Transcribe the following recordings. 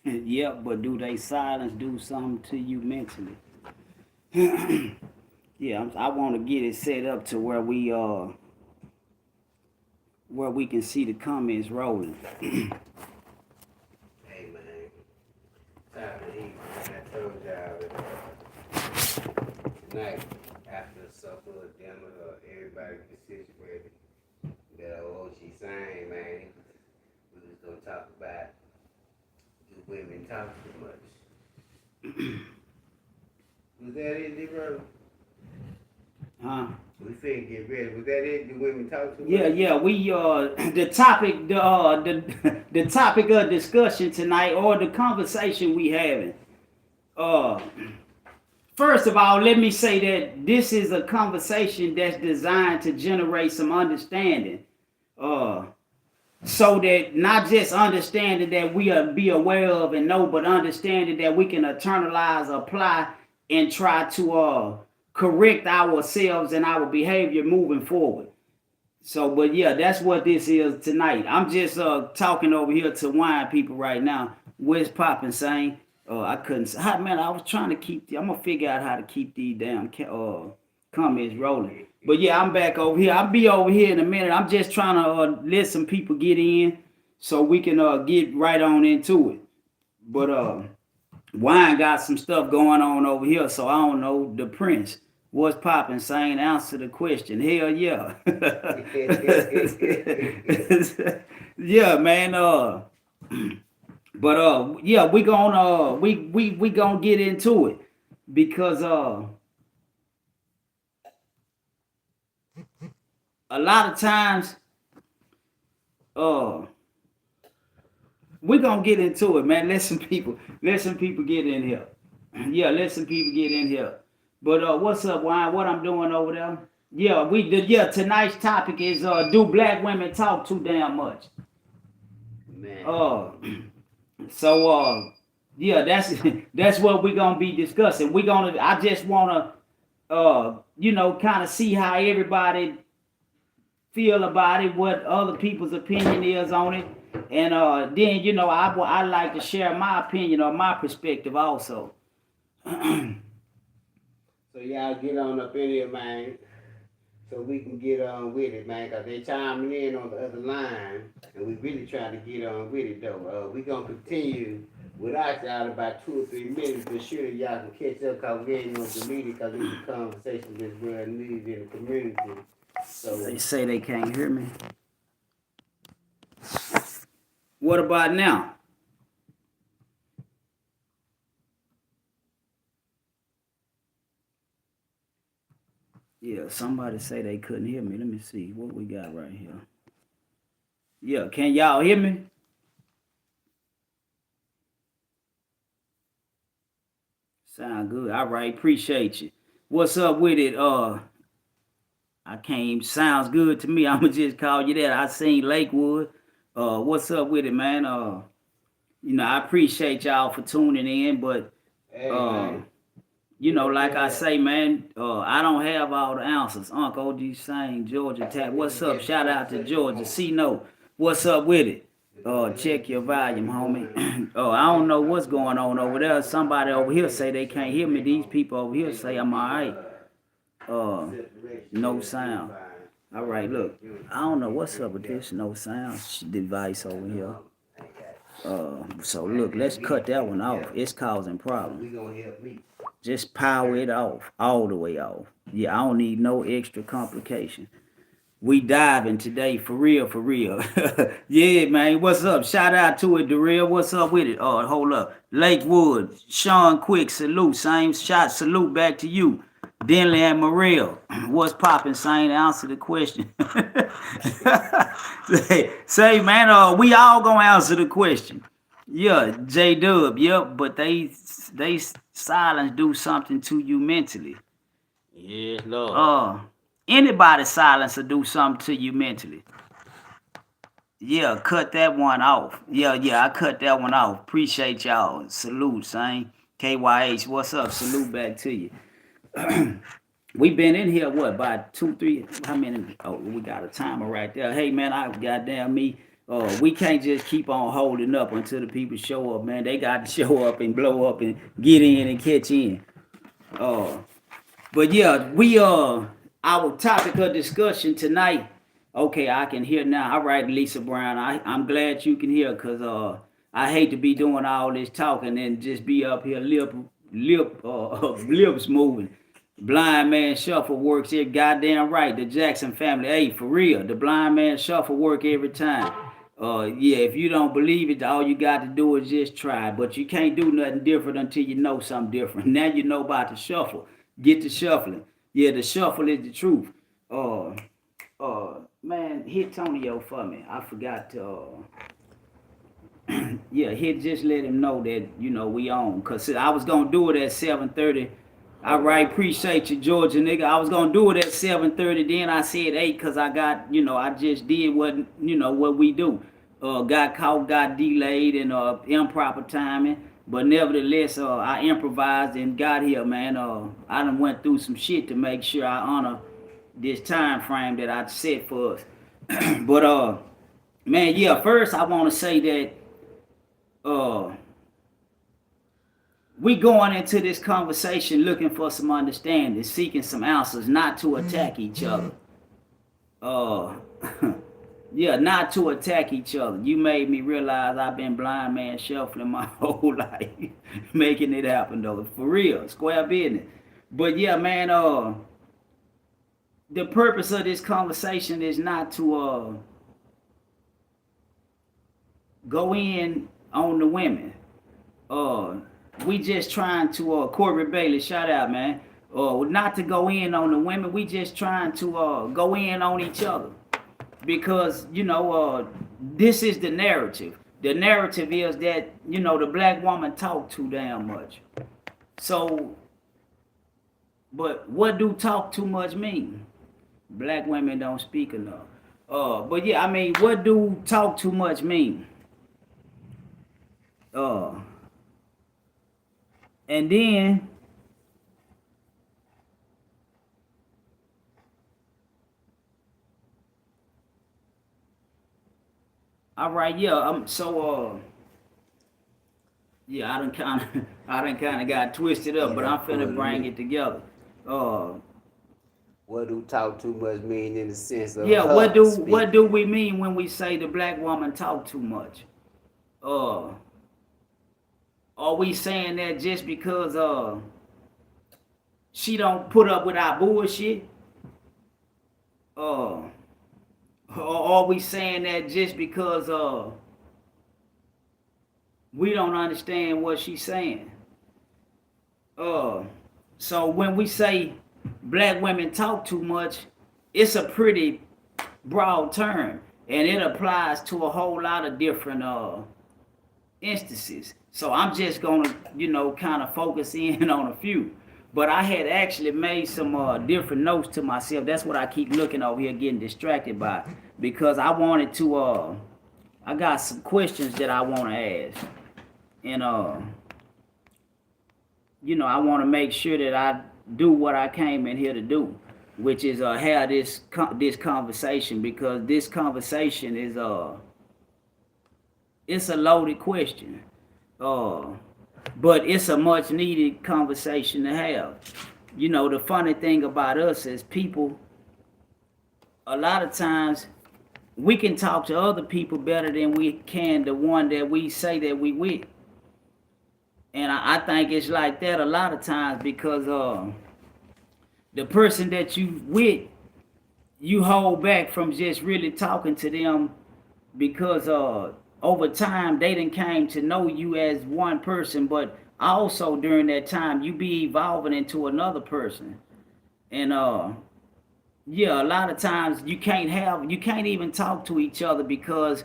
Yeah, but do they silence do something to you mentally? Yeah, I want to get it set up to where we can see the comments rolling. Hey man, time to eat. Man, I told y'all tonight after supper or dinner or everybody get situated. That old she sang, man. We was gonna talk about do women talk too much. Was that it, D-Bro? Huh? We finna get ready. Was that it? Do women talk too Yeah, much? yeah. We the topic the topic of discussion tonight, or the conversation we having. Uh, First of all, let me say that this is a conversation that's designed to generate some understanding. Uh, so that not just understanding that we are be aware of and know, but understanding that we can internalize, apply, and try to correct ourselves and our behavior moving forward. So, but yeah, that's what this is tonight. I'm just talking over here to wine people right now. Where's popping saying? I couldn't. Man, I was trying to keep. I'm gonna figure out how to keep these damn comments rolling. But yeah, I'm back over here. I'll be over here in a minute. I'm just trying to let some people get in so we can get right on into it. But wine got some stuff going on over here, so I don't know the prince. What's popping? Saying answer the question. Hell yeah. Yeah, man. But yeah, we gonna get into it because a lot of times uh we gonna get into it, man. Let some people get in here. Yeah, let some people get in here. But what's up, Wine? What I'm doing over there? Yeah, we did. Yeah, tonight's topic is do black women talk too damn much? Man. Uh, so yeah, that's that's what we're gonna be discussing. We gonna. I just wanna kind of see how everybody feel about it, what other people's opinion is on it, and then I like to share my opinion or my perspective also. So y'all get on up in here, man, so we can get on with it, man, because they chiming in on the other line, and we really trying to get on with it, though. We going to continue without y'all about 2 or 3 minutes, but sure y'all can catch up, because we ain't going to delete it, because it's a conversation that's well needed in the community. So They say they can't hear me. What about now? Yeah, somebody say they couldn't hear me. Let me see what we got right here. Yeah, can y'all hear me? Sound good. All right, appreciate you. What's up with it? I can't. Sounds good to me. I'ma just call you that. I seen Lakewood. What's up with it, man? I appreciate y'all for tuning in, but hey, uh, man, like I say, man, I don't have all the answers. Uncle OG saying Georgia Tap. What's up? Shout out to Georgia. C No. What's up with it? Check your volume, homie. I don't know what's going on over there. Somebody over here say they can't hear me. These people over here say I'm all right. No sound. All right, look. I don't know what's up with this no sound device over here. So look, let's cut that one off. It's causing problems. Just power it off, all the way off. Yeah, I don't need no extra complication. We diving today, for real, for real. Yeah, man, what's up? Shout out to it, Darrell. What's up with it? Oh, hold up. Lakewood, Sean Quick, salute. Same shot, salute back to you. Denley and Morrell, what's popping? Same answer the question. say, man, we all gonna answer the question. Yeah, J Dub, yep, but they silence do something to you mentally. yes, Lord. Anybody silence will do something to you mentally. Yeah, cut that one off. Yeah, I cut that one off. Appreciate y'all. Salute, same. KYH, what's up? Salute back to you. We been in here, what, about 2, 3, how many? Oh, we got a timer right there. Hey, man, I goddamn me. We can't just keep on holding up until the people show up, man. They got to show up and blow up and get in and catch in. Uh, but yeah, we our topic of discussion tonight. Okay, I can hear now. All right, Lisa Brown. I'm glad you can hear, cause I hate to be doing all this talking and just be up here lips moving. Blind man shuffle works here, goddamn right. The Jackson family, hey, for real, the blind man shuffle work every time. Yeah, if you don't believe it, all you got to do is just try. But you can't do nothing different until you know something different. Now you know about the shuffle. Get to shuffling. Yeah, the shuffle is the truth. Uh, man, hit Tonyo for me. I forgot to. Yeah, hit just let him know that we on. Cause I was gonna do it at 7:30. All right, appreciate you, Georgia nigga. I was gonna do it at 7:30. Then I said 8 cause I got I just did what we do. Got caught, got delayed, and improper timing. But nevertheless, I improvised and got here, man. I done went through some shit to make sure I honor this time frame that I set for us. But man, yeah. First, I want to say that we going into this conversation looking for some understanding, seeking some answers, not to attack each other. Yeah, not to attack each other. You made me realize I've been blind man shuffling my whole life, making it happen though. For real, square business. But yeah, man, the purpose of this conversation is not to go in on the women. We just trying to Corbett Bailey, shout out, man. Not to go in on the women. We just trying to go in on each other, because this is the narrative. The narrative is that the black woman talk too damn much. So, but what do talk too much mean? Black women don't speak enough. But yeah, I mean, what do talk too much mean? And then all right, yeah. Yeah, I done kind of got twisted up, but I'm finna bring it together. What do talk too much mean in the sense of yeah, what do we mean when we say the black woman talk too much? Are we saying that just because she don't put up with our bullshit? Or are we saying that just because we don't understand what she's saying? So when we say black women talk too much, it's a pretty broad term, and it applies to a whole lot of different instances. So I'm just gonna, kind of focus in on a few. But I had actually made some different notes to myself. That's what I keep looking over here, getting distracted by, because I wanted to. I got some questions that I want to ask, and I want to make sure that I do what I came in here to do, which is have this conversation, because this conversation is it's a loaded question. But it's a much needed conversation to have. The funny thing about us as people, a lot of times we can talk to other people better than we can the one that we say that we with. And I think it's like that a lot of times, because the person that you with, you hold back from just really talking to them, because over time they done came to know you as one person, but also during that time you be evolving into another person. And yeah, a lot of times you can't even talk to each other, because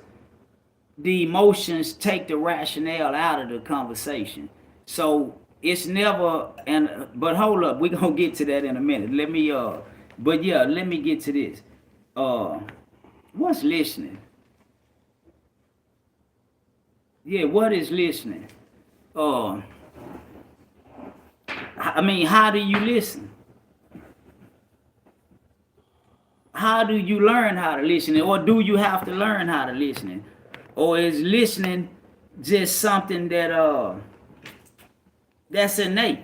the emotions take the rationale out of the conversation. So it's never, but hold up, we're gonna get to that in a minute. Let me get to this. What's listening? Yeah, what is listening? I mean, how do you listen? How do you learn how to listen? Or do you have to learn how to listen? Or is listening just something that's innate?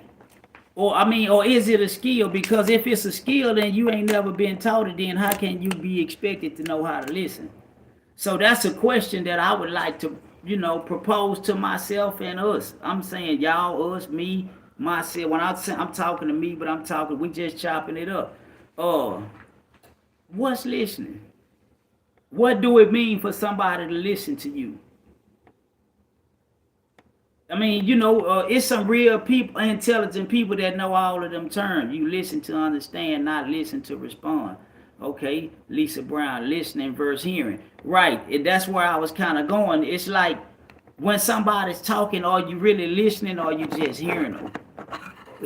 Or is it a skill? Because if it's a skill and you ain't never been taught it, then how can you be expected to know how to listen? So that's a question that I would like to, propose to myself and us. I'm saying y'all, us, me, myself. When I'm talking to me, but we just chopping it up. What's listening? What do it mean for somebody to listen to you? It's some real people, intelligent people that know all of them terms. You listen to understand, not listen to respond. Okay, Lisa Brown, listening versus hearing. Right, and that's where I was kind of going. It's like when somebody's talking, are you really listening or are you just hearing them?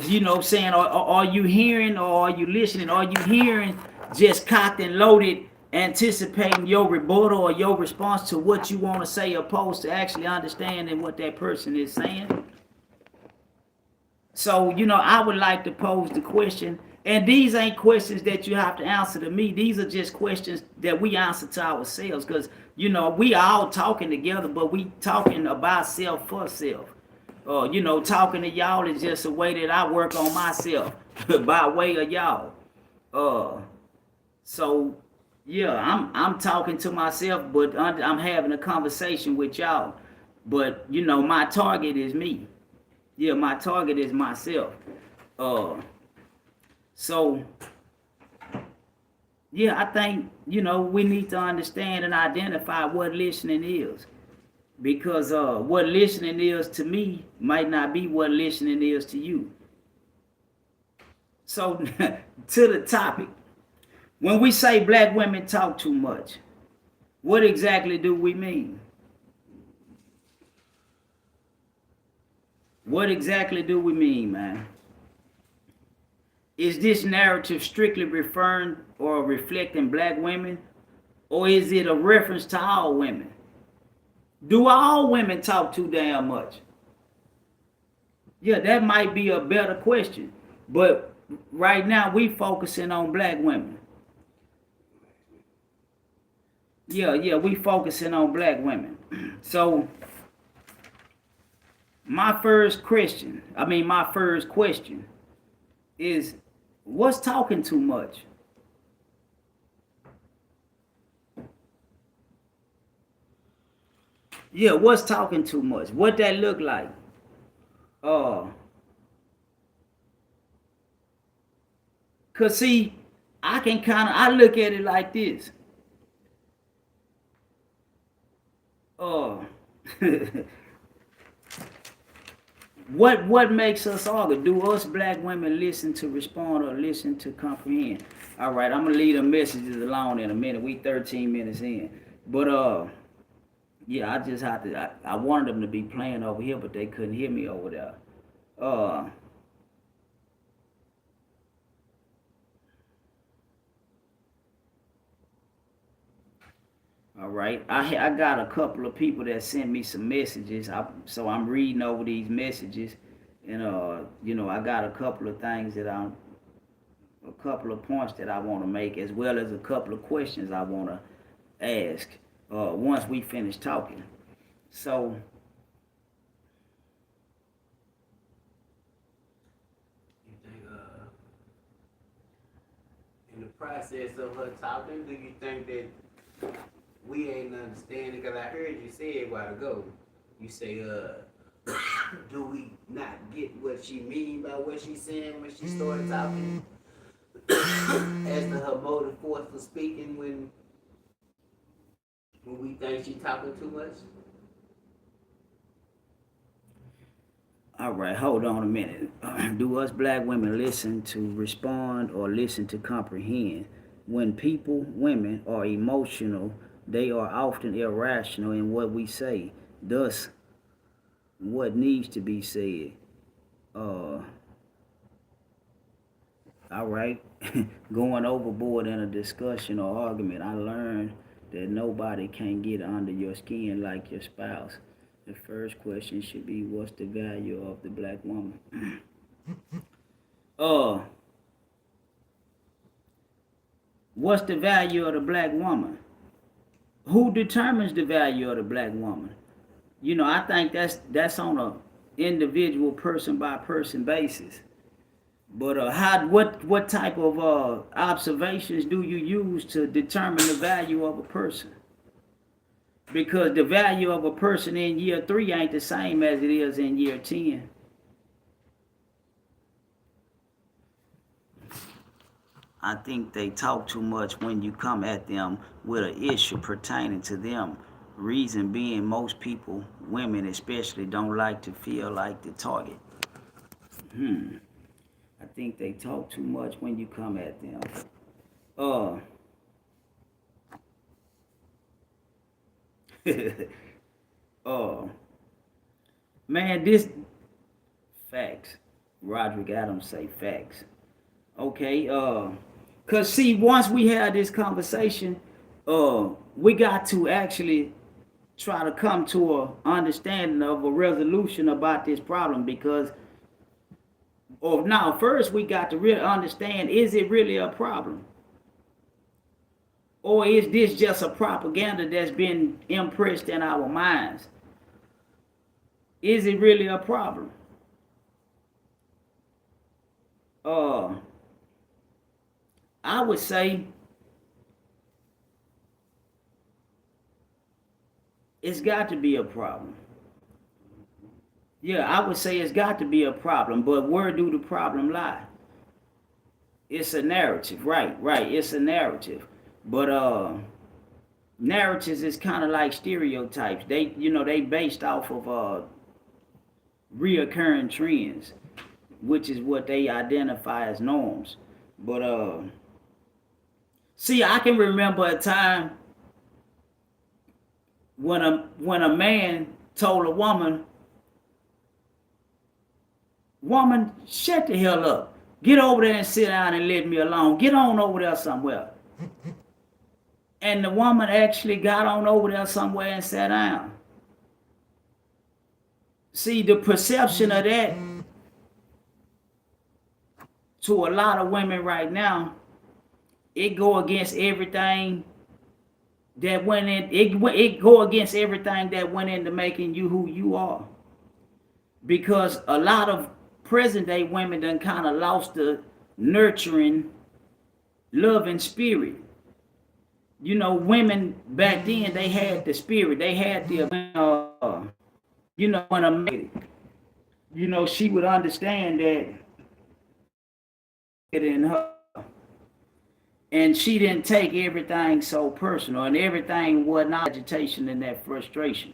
You know what I'm saying? Or are you hearing or are you listening? Are you hearing just cocked and loaded, anticipating your rebuttal or your response to what you want to say, opposed to actually understanding what that person is saying? So, I would like to pose the question, and these ain't questions that you have to answer to me. These are just questions that we answer to ourselves, because, we all talking together, but we talking about self for self. Talking to y'all is just a way that I work on myself by way of y'all. So yeah, I'm talking to myself, but I'm having a conversation with y'all. But my target is me. Yeah, my target is myself. So yeah, I think we need to understand and identify what listening is, because what listening is to me might not be what listening is to you. So to the topic, when we say black women talk too much, what exactly do we mean? What exactly do we mean, man? Is this narrative strictly referring or reflecting black women, or is it a reference to all women? Do all women talk too damn much? Yeah, that might be a better question. But right now we focusing on black women. Yeah, we focusing on black women. So my first question is, what's talking too much? Yeah, what's talking too much? What that look like? Uh, Cause see, I look at it like this. Uh, what makes us argue? Do us black women listen to respond or listen to comprehend? All right, I'm gonna leave the messages alone in a minute. We 13 minutes in, but yeah, I just have to. I wanted them to be playing over here, but they couldn't hear me over there. Uh, all right, I got a couple of people that sent me some messages. So I'm reading over these messages, and I got a couple of things a couple of points that I want to make, as well as a couple of questions I want to ask once we finish talking. So, You think, in the process of her talking, do you think that we ain't understanding? Because I heard you say a while ago, you say, do we not get what she mean by what she's saying when she started talking? As to her motive force for speaking when we think she talking too much? all right, hold on a minute. Do us black women listen to respond or listen to comprehend? When women, are emotional, they are often irrational in what we say. Thus, what needs to be said. Uh, all right. Going overboard in a discussion or argument, I learned that nobody can get under your skin like your spouse. The first question should be, what's the value of the black woman? uh, what's the value of the black woman? Who determines the value of the black woman? I think that's on a individual person by person basis. But what type of observations do you use to determine the value of a person? Because the value of a person in year 3 ain't the same as it is in year 10. I think they talk too much when you come at them with an issue pertaining to them. Reason being, most people, women especially, don't like to feel like the target. I think they talk too much when you come at them. Uh, uh, man, this facts. Roderick Adams say facts. Okay, cause see, once we had this conversation, we got to actually try to come to a understanding of a resolution about this problem because now first we got to really understand, is it really a problem? Or is this just a propaganda that's been impressed in our minds? Is it really a problem? I would say it's got to be a problem. Yeah, I would say it's got to be a problem, but where do the problem lie? It's a narrative, right. It's a narrative, but narratives is kind of like stereotypes. They based off of reoccurring trends, which is what they identify as norms. But see, I can remember a time when a man told a woman, shut the hell up. Get over there and sit down and let me alone. Get on over there somewhere. And the woman actually got on over there somewhere and sat down. See, the perception of that to a lot of women right now, it go against everything that went in. It go against everything that went into making you who you are. Because a lot of present day women done kind of lost the nurturing, loving spirit. Women back then, they had the spirit. They had the, when a man, she would understand that it in her. And she didn't take everything so personal, and everything wasn't agitation and that frustration.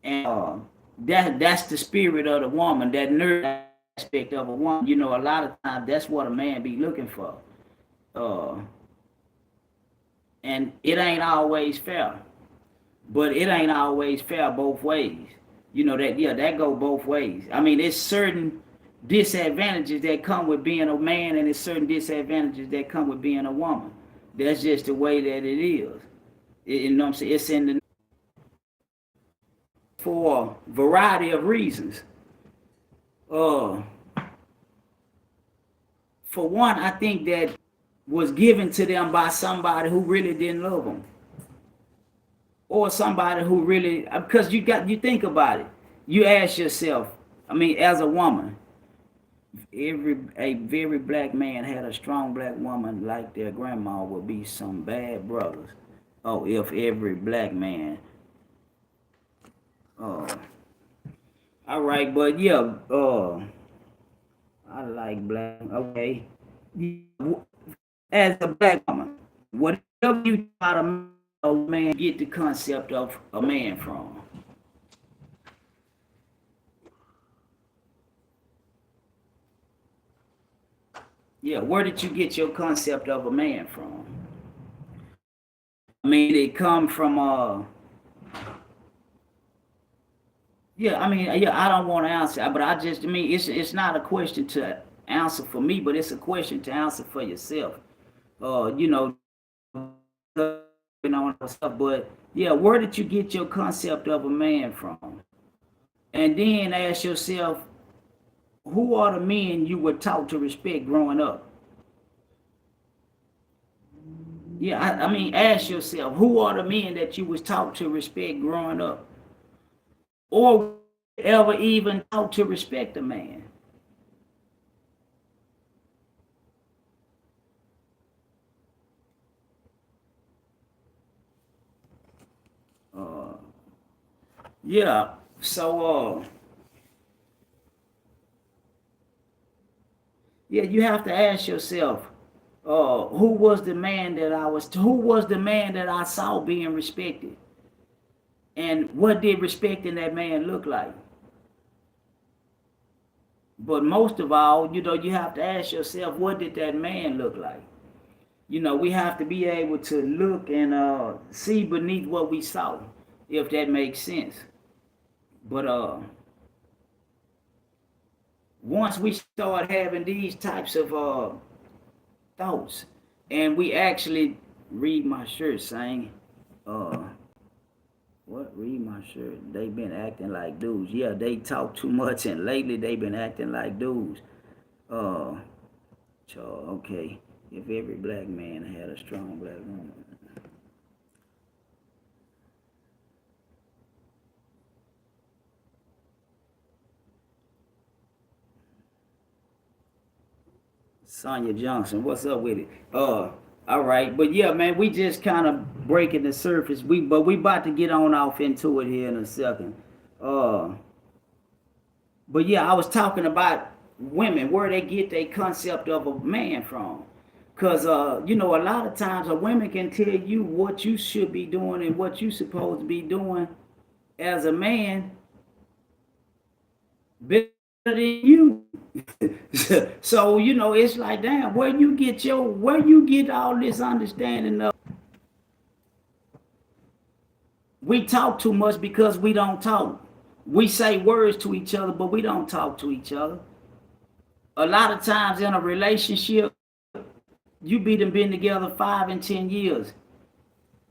And that's the spirit of the woman, that nerd aspect of a woman. A lot of times that's what a man be looking for. And it ain't always fair. But it ain't always fair both ways. That go both ways. I mean, there's certain disadvantages that come with being a man, and there's certain disadvantages that come with being a woman. That's just the way that it is. You know what I'm saying? It's in the for a variety of reasons. For one, I think that was given to them by somebody who really didn't love them, or somebody who really, because you think about it. You ask yourself, I mean, as a woman, a very black man had a strong black woman like their grandma would be some bad brothers. Oh, if every black man. All right, but yeah, I like black. Okay, as a black woman, whatever you try to a man get the concept of a man from. Yeah, where did you get your concept of a man from? I mean, it come from yeah, I mean, yeah, I don't want to answer, but I mean, it's not a question to answer for me, but it's a question to answer for yourself. You know, stuff, but yeah, where did you get your concept of a man from? And then ask yourself, who are the men you were taught to respect growing up? Yeah, I mean, ask yourself, who are the men that you was taught to respect growing up, or ever even taught to respect a man? Uh, yeah. So, yeah, you have to ask yourself, who was the man that I saw being respected, and what did respecting that man look like? But most of all, you have to ask yourself, what did that man look like? We have to be able to look and see beneath what we saw, if that makes sense. But once we start having these types of thoughts, and we actually read my shirt saying, uh, what? Read my shirt. They been acting like dudes. Yeah, they talk too much, and lately they been acting like dudes. Uh, so okay, if every black man had a strong black woman. Sonya Johnson, what's up with it? All right, but yeah, man, we just kind of breaking the surface. We about to get on off into it here in a second. Uh, but yeah, I was talking about women, where they get their concept of a man from. Cause a lot of times a woman can tell you what you should be doing and what you supposed to be doing as a man better than you. So it's like, damn, where you get all this understanding of? We talk too much because we don't talk. We say words to each other, but we don't talk to each other. A lot of times in a relationship, you be them been together 5 and 10 years.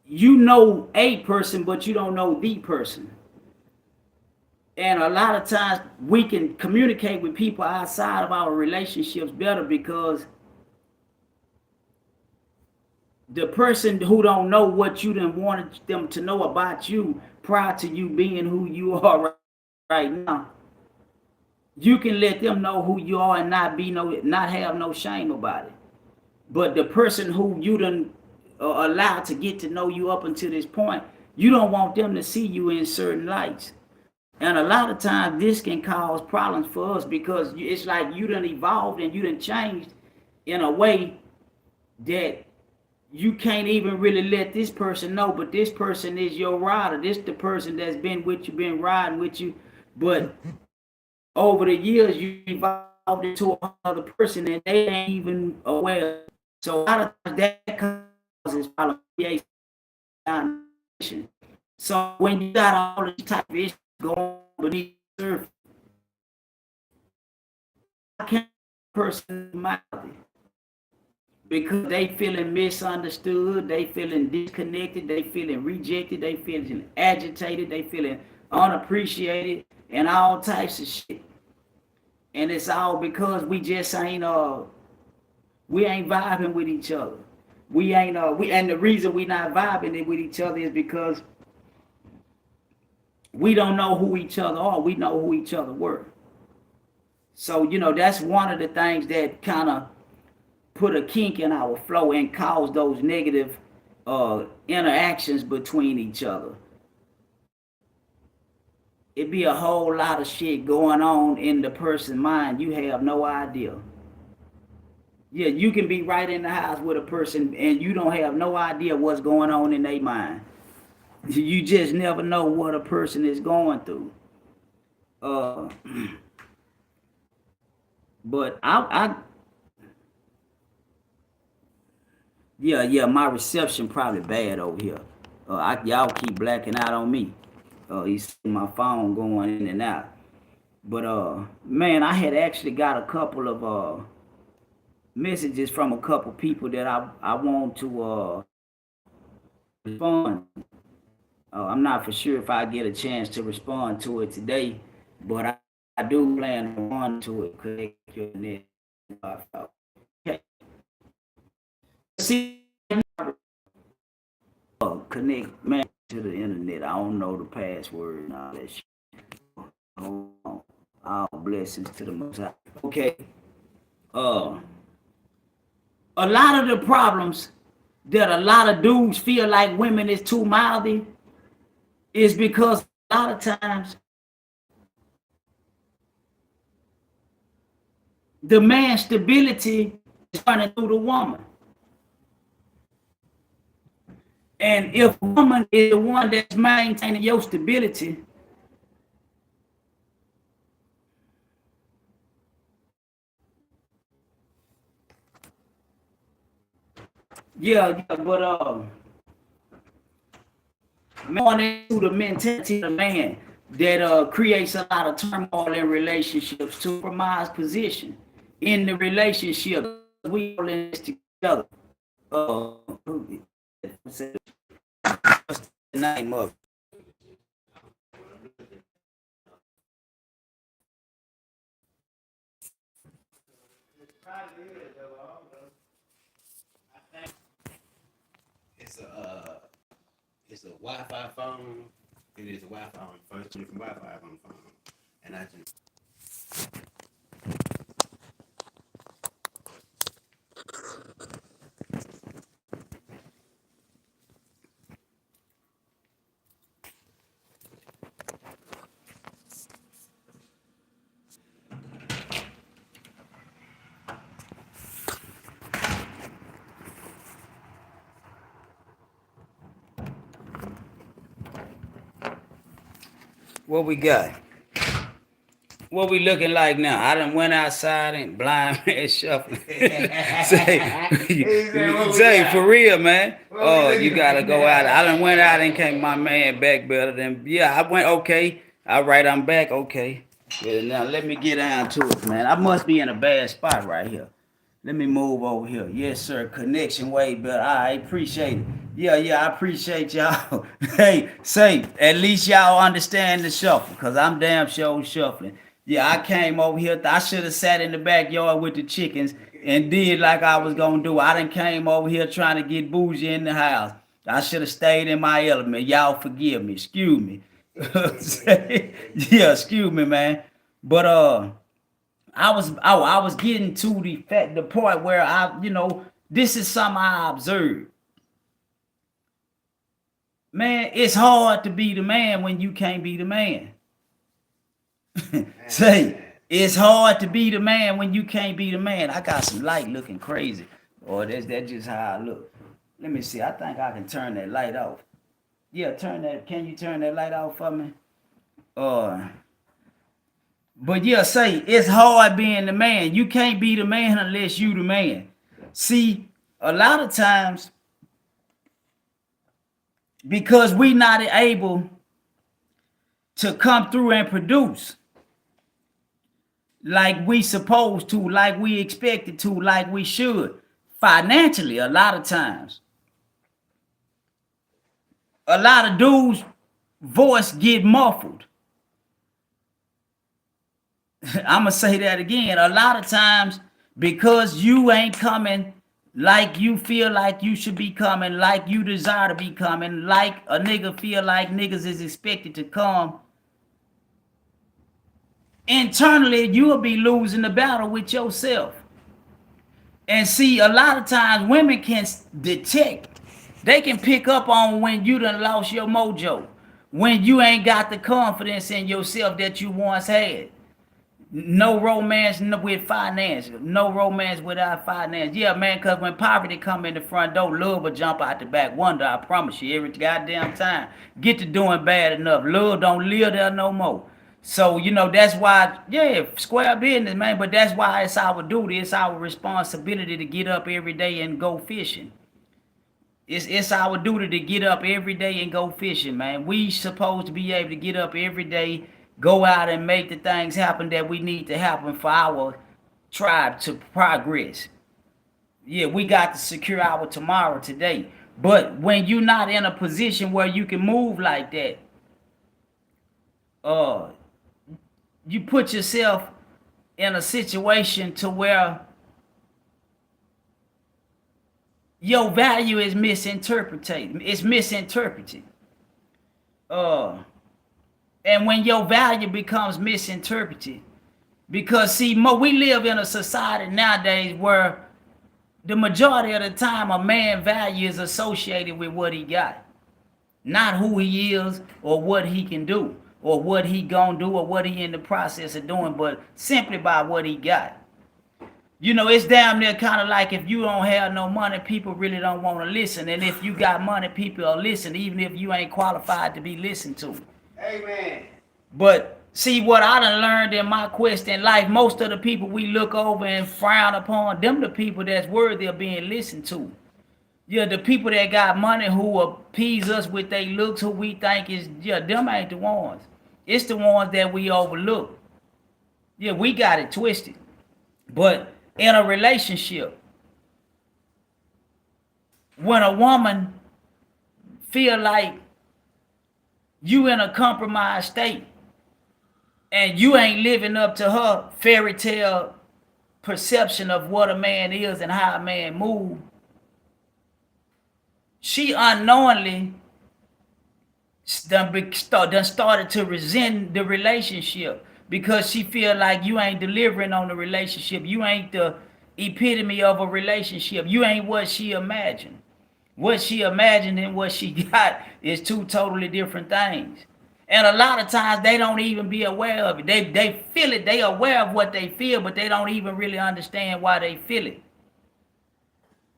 You know a person, but you don't know the person. And a lot of times we can communicate with people outside of our relationships better because the person who don't know what you done wanted them to know about you prior to you being who you are right now, you can let them know who you are and not have no shame about it. But the person who you done allowed to get to know you up until this point, you don't want them to see you in certain lights. And a lot of times this can cause problems for us because it's like you done evolved and you done changed in a way that you can't even really let this person know, but this person is your rider. This the person that's been with you, been riding with you. But over the years, you evolved into another person and they ain't even aware. So a lot of times that causes problems. So when you got all this type of issues going beneath the surface, how can a person mind it? Because they feeling misunderstood, they feeling disconnected, they feeling rejected, they feeling agitated, they feeling unappreciated, and all types of shit. And it's all because we ain't vibing with each other. We ain't we and the reason we not vibing it with each other is because we don't know who each other are. We know who each other were. So that's one of the things that kind of put a kink in our flow and cause those negative interactions between each other. It be a whole lot of shit going on in the person's mind. You have no idea. Yeah, you can be right in the house with a person and you don't have no idea what's going on in their mind. You just never know what a person is going through. Uh, but yeah, my reception probably bad over here. Y'all keep blacking out on me. You see my phone going in and out. But man, I had actually got a couple of messages from a couple people that I want to respond. I'm not for sure if I get a chance to respond to it today, but I do plan on responding to it. Connect your net. Okay. See connect man to the internet. I don't know the password and all that shit. Hold on. All blessings to the Most High. Okay. Uh, a lot of the problems that a lot of dudes feel like women is too mouthy is because a lot of times the man's stability is running through the woman. And if a woman is the one that's maintaining your stability, but going into the mentality of the man that creates a lot of turmoil in relationships to compromise position in the relationship. We all in this together. What's the name of it? It's a Wi-Fi phone. It is a Wi-Fi on the phone. It's from Wi-Fi on the phone. And I just What we got? What we looking like now? I done went outside and blind man shuffling. say for real, man. Oh, you gotta go out. I done went out and came my man back better than I went okay. All right, I'm back. Okay. Yeah, now let me get down to it, man. I must be in a bad spot right here. Let me move over here. Yes, sir. Connection way better. I appreciate it. Yeah, I appreciate y'all. Hey, say, at least y'all understand the shuffle, because I'm damn sure shuffling. Yeah, I came over here. I should have sat in the backyard with the chickens and did like I was going to do. I done came over here trying to get bougie in the house. I should have stayed in my element. Y'all forgive me. Excuse me. Yeah, excuse me, man. But, I was getting to the point where this is something I observed. Man, it's hard to be the man when you can't be the man. Say, it's hard to be the man when you can't be the man. I got some light looking crazy. Or that's just how I look. Let me see. I think I can turn that light off. Yeah, can you turn that light off for me? But yeah, say it's hard being the man. You can't be the man unless you the man. See, a lot of times, because we not able to come through and produce like we supposed to, like we expected to, like we should, financially, a lot of times, a lot of dudes' voice get muffled. I'm gonna say that again. A lot of times, because you ain't coming like you feel like you should be coming, like you desire to be coming, like a nigga feel like niggas is expected to come, internally you'll be losing the battle with yourself. And see, a lot of times women can detect, they can pick up on when you done lost your mojo, when you ain't got the confidence in yourself that you once had. No romance with finance. No romance without finance. Yeah, man, because when poverty come in the front door, love will jump out the back window. I promise you, every goddamn time. Get to doing bad enough. Love don't live there no more. So, that's why, yeah, square business, man. But that's why it's our duty. It's our responsibility to get up every day and go fishing. It's our duty to get up every day and go fishing, man. We supposed to be able to get up every day, go out and make the things happen that we need to happen for our tribe to progress. Yeah, we got to secure our tomorrow today. But when you're not in a position where you can move like that, uh, you put yourself in a situation to where your value is misinterpreted. It's misinterpreted. Uh, and when your value becomes misinterpreted, because see, we live in a society nowadays where the majority of the time a man's value is associated with what he got, not who he is or what he can do or what he gonna do or what he in the process of doing, but simply by what he got. You know, it's damn near kind of like if you don't have no money, people really don't want to listen. And if you got money, people will listen, even if you ain't qualified to be listened to. Amen. But see, what I done learned in my quest in life, most of the people we look over and frown upon, them the people that's worthy of being listened to. Yeah, the people that got money who appease us with their looks, who we think is, yeah, them ain't the ones. It's the ones that we overlook. Yeah, we got it twisted. But in a relationship, when a woman feel like you in a compromised state and you ain't living up to her fairy tale perception of what a man is and how a man move, she unknowingly done started to resent the relationship because she feel like you ain't delivering on the relationship. You ain't the epitome of a relationship. You ain't what she imagined. What she imagined and what she got is two totally different things. And a lot of times they don't even be aware of it. They feel it. They aware of what they feel, but they don't even really understand why they feel it.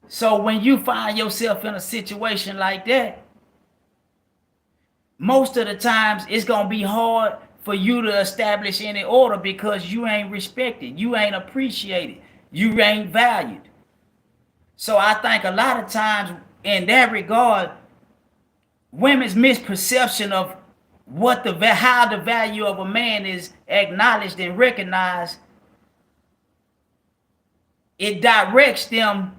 So when you find yourself in a situation like that, most of the times it's gonna be hard for you to establish any order because you ain't respected, you ain't appreciated, you ain't valued. So I think a lot of times in that regard, women's misperception of how the value of a man is acknowledged and recognized, it directs them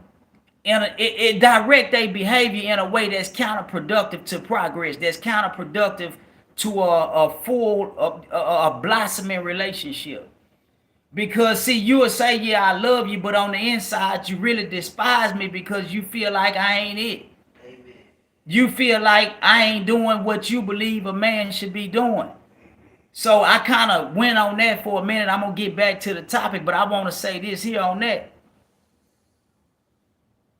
it direct their behavior in a way that's counterproductive to progress, that's counterproductive to a blossoming relationship. Because see, you will say, yeah, I love you, but on the inside you really despise me because you feel like I ain't it. Amen. You feel like I ain't doing what you believe a man should be doing. So I kind of went on that for a minute. I'm gonna get back to the topic, but I want to say this here on that.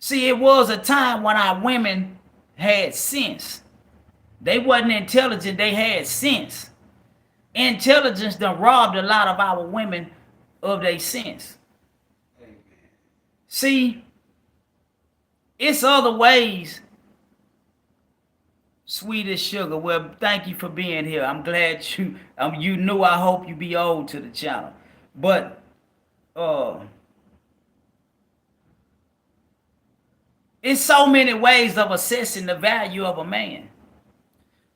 See, it was a time when our women had sense. They wasn't intelligent, they had sense. Intelligence done robbed a lot of our women of their sense. Amen. See, it's other ways. Sweet as sugar. Well, thank you for being here. I'm glad you knew. I hope you be old to the channel. But it's so many ways of assessing the value of a man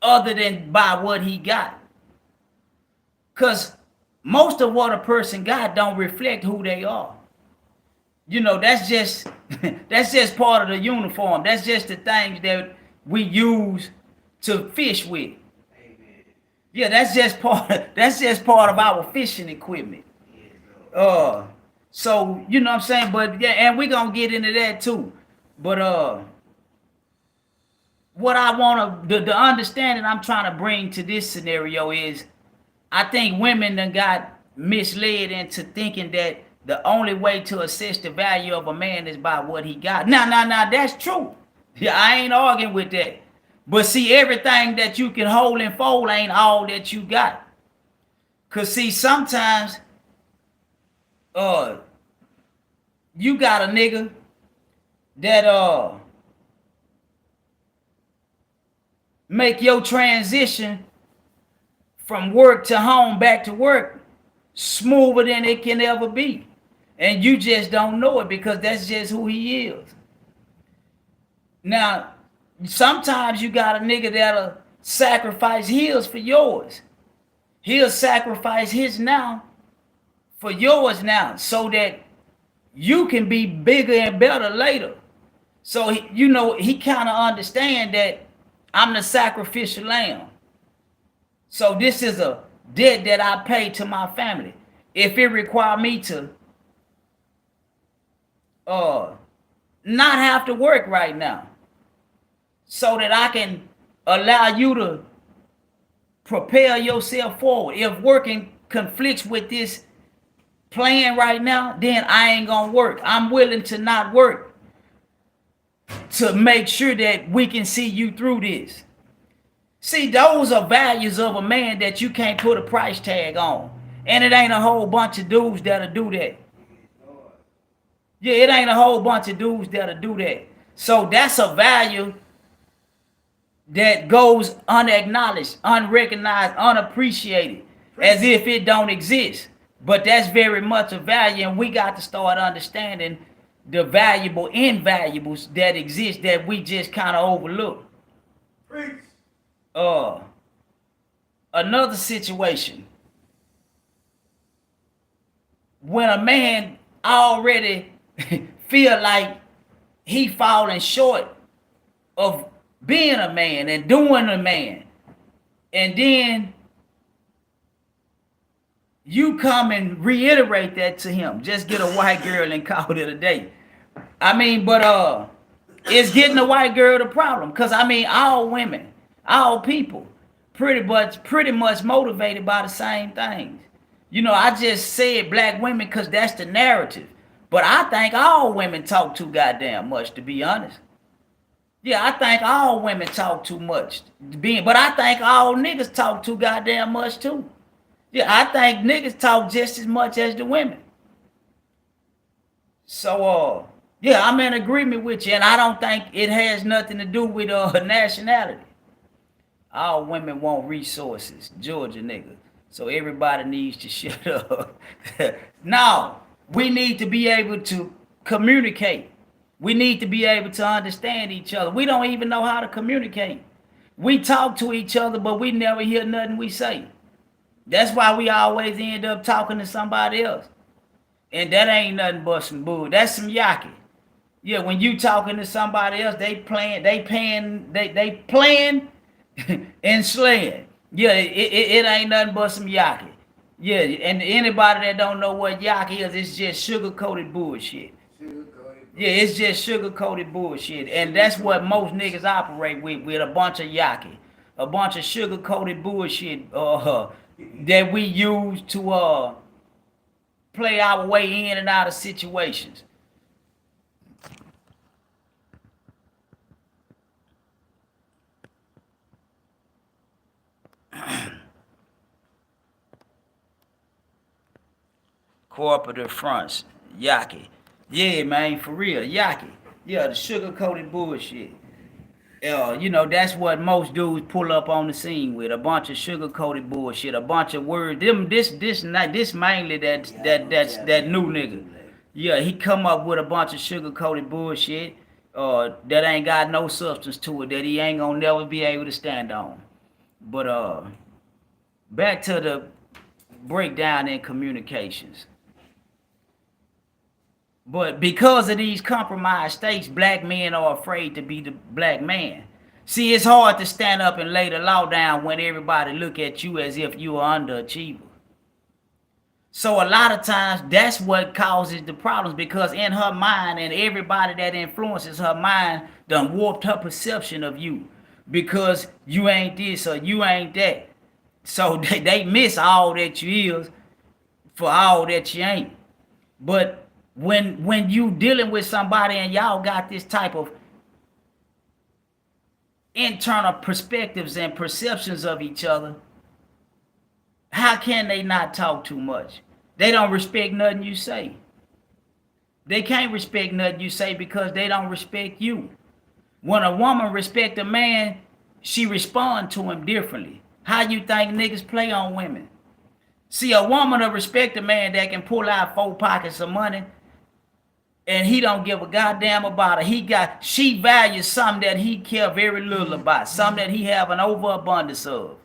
other than by what he got. Because most of what a person got don't reflect who they are. You know, that's just part of the uniform. That's just the things that we use to fish with. Amen. Yeah, that's just part of our fishing equipment. So you know what I'm saying? But yeah, and we're gonna get into that too. But what I want to, the understanding I'm trying to bring to this scenario is, I think women done got misled into thinking that the only way to assess the value of a man is by what he got. Now, that's true. Yeah, I ain't arguing with that. But see, everything that you can hold and fold ain't all that you got. Cause see, sometimes, you got a nigga that make your transition from work to home back to work smoother than it can ever be, and you just don't know it because that's just who he is. Now, sometimes you got a nigga that'll sacrifice his for yours. He'll sacrifice his now for yours now, so that you can be bigger and better later. So he kind of understand that I'm the sacrificial lamb. So this is a debt that I pay to my family. If it require me to not have to work right now so that I can allow you to propel yourself forward. If working conflicts with this plan right now, then I ain't gonna work. I'm willing to not work to make sure that we can see you through this. See, those are values of a man that you can't put a price tag on. And it ain't a whole bunch of dudes that'll do that. Yeah, it ain't a whole bunch of dudes that'll do that. So that's a value that goes unacknowledged, unrecognized, unappreciated, as if it don't exist. But that's very much a value, and we got to start understanding the valuable invaluables that exist that we just kind of overlook. Uh, Another situation, when a man already feel like he falling short of being a man and doing a man, and then you come and reiterate that to him. Just get a white girl and call it a day. I mean, but is getting a white girl the problem? Because I mean, all women, all people, pretty much motivated by the same things. You know, I just said black women because that's the narrative. But I think all women talk too goddamn much, to be honest. Yeah, I think all women talk too much. But I think all niggas talk too goddamn much too. Yeah, I think niggas talk just as much as the women. So, yeah, I'm in agreement with you, and I don't think it has nothing to do with nationality. All women want resources, Georgia nigga. So everybody needs to shut up. No, we need to be able to communicate. We need to be able to understand each other. We don't even know how to communicate. We talk to each other, but we never hear nothing we say. That's why we always end up talking to somebody else. And that ain't nothing but some bull. That's some yaki. Yeah, when you talking to somebody else, they playing and slaying. Yeah, it ain't nothing but some yaki. Yeah, and anybody that don't know what yaki is, it's just sugar-coated bullshit. Yeah, it's just sugar-coated bullshit. And that's what most niggas operate with a bunch of yaki. A bunch of sugar-coated bullshit that we use to play our way in and out of situations. Corporate fronts, yaki. Yeah, man, for real, yaki. Yeah, the sugar-coated bullshit. You know, that's what most dudes pull up on the scene with, a bunch of sugar-coated bullshit, a bunch of words. This mainly that new nigga. Yeah, he come up with a bunch of sugar-coated bullshit that ain't got no substance to it, that he ain't gonna never be able to stand on. But back to the breakdown in communications. But because of these compromised states, black men are afraid to be the black man. See, it's hard to stand up and lay the law down when everybody look at you as if you are underachiever. So a lot of times that's what causes the problems, because in her mind, and everybody that influences her mind done warped her perception of you, because you ain't this or you ain't that. So they miss all that you is for all that you ain't. But when you dealing with somebody and y'all got this type of internal perspectives and perceptions of each other, how can they not talk too much? They don't respect nothing you say. They can't respect nothing you say because they don't respect you. When a woman respect a man, she respond to him differently. How you think niggas play on women? See, a woman will respect a man that can pull out 4 pockets of money and he don't give a goddamn about it. She values something that he care very little about, something that he have an overabundance of.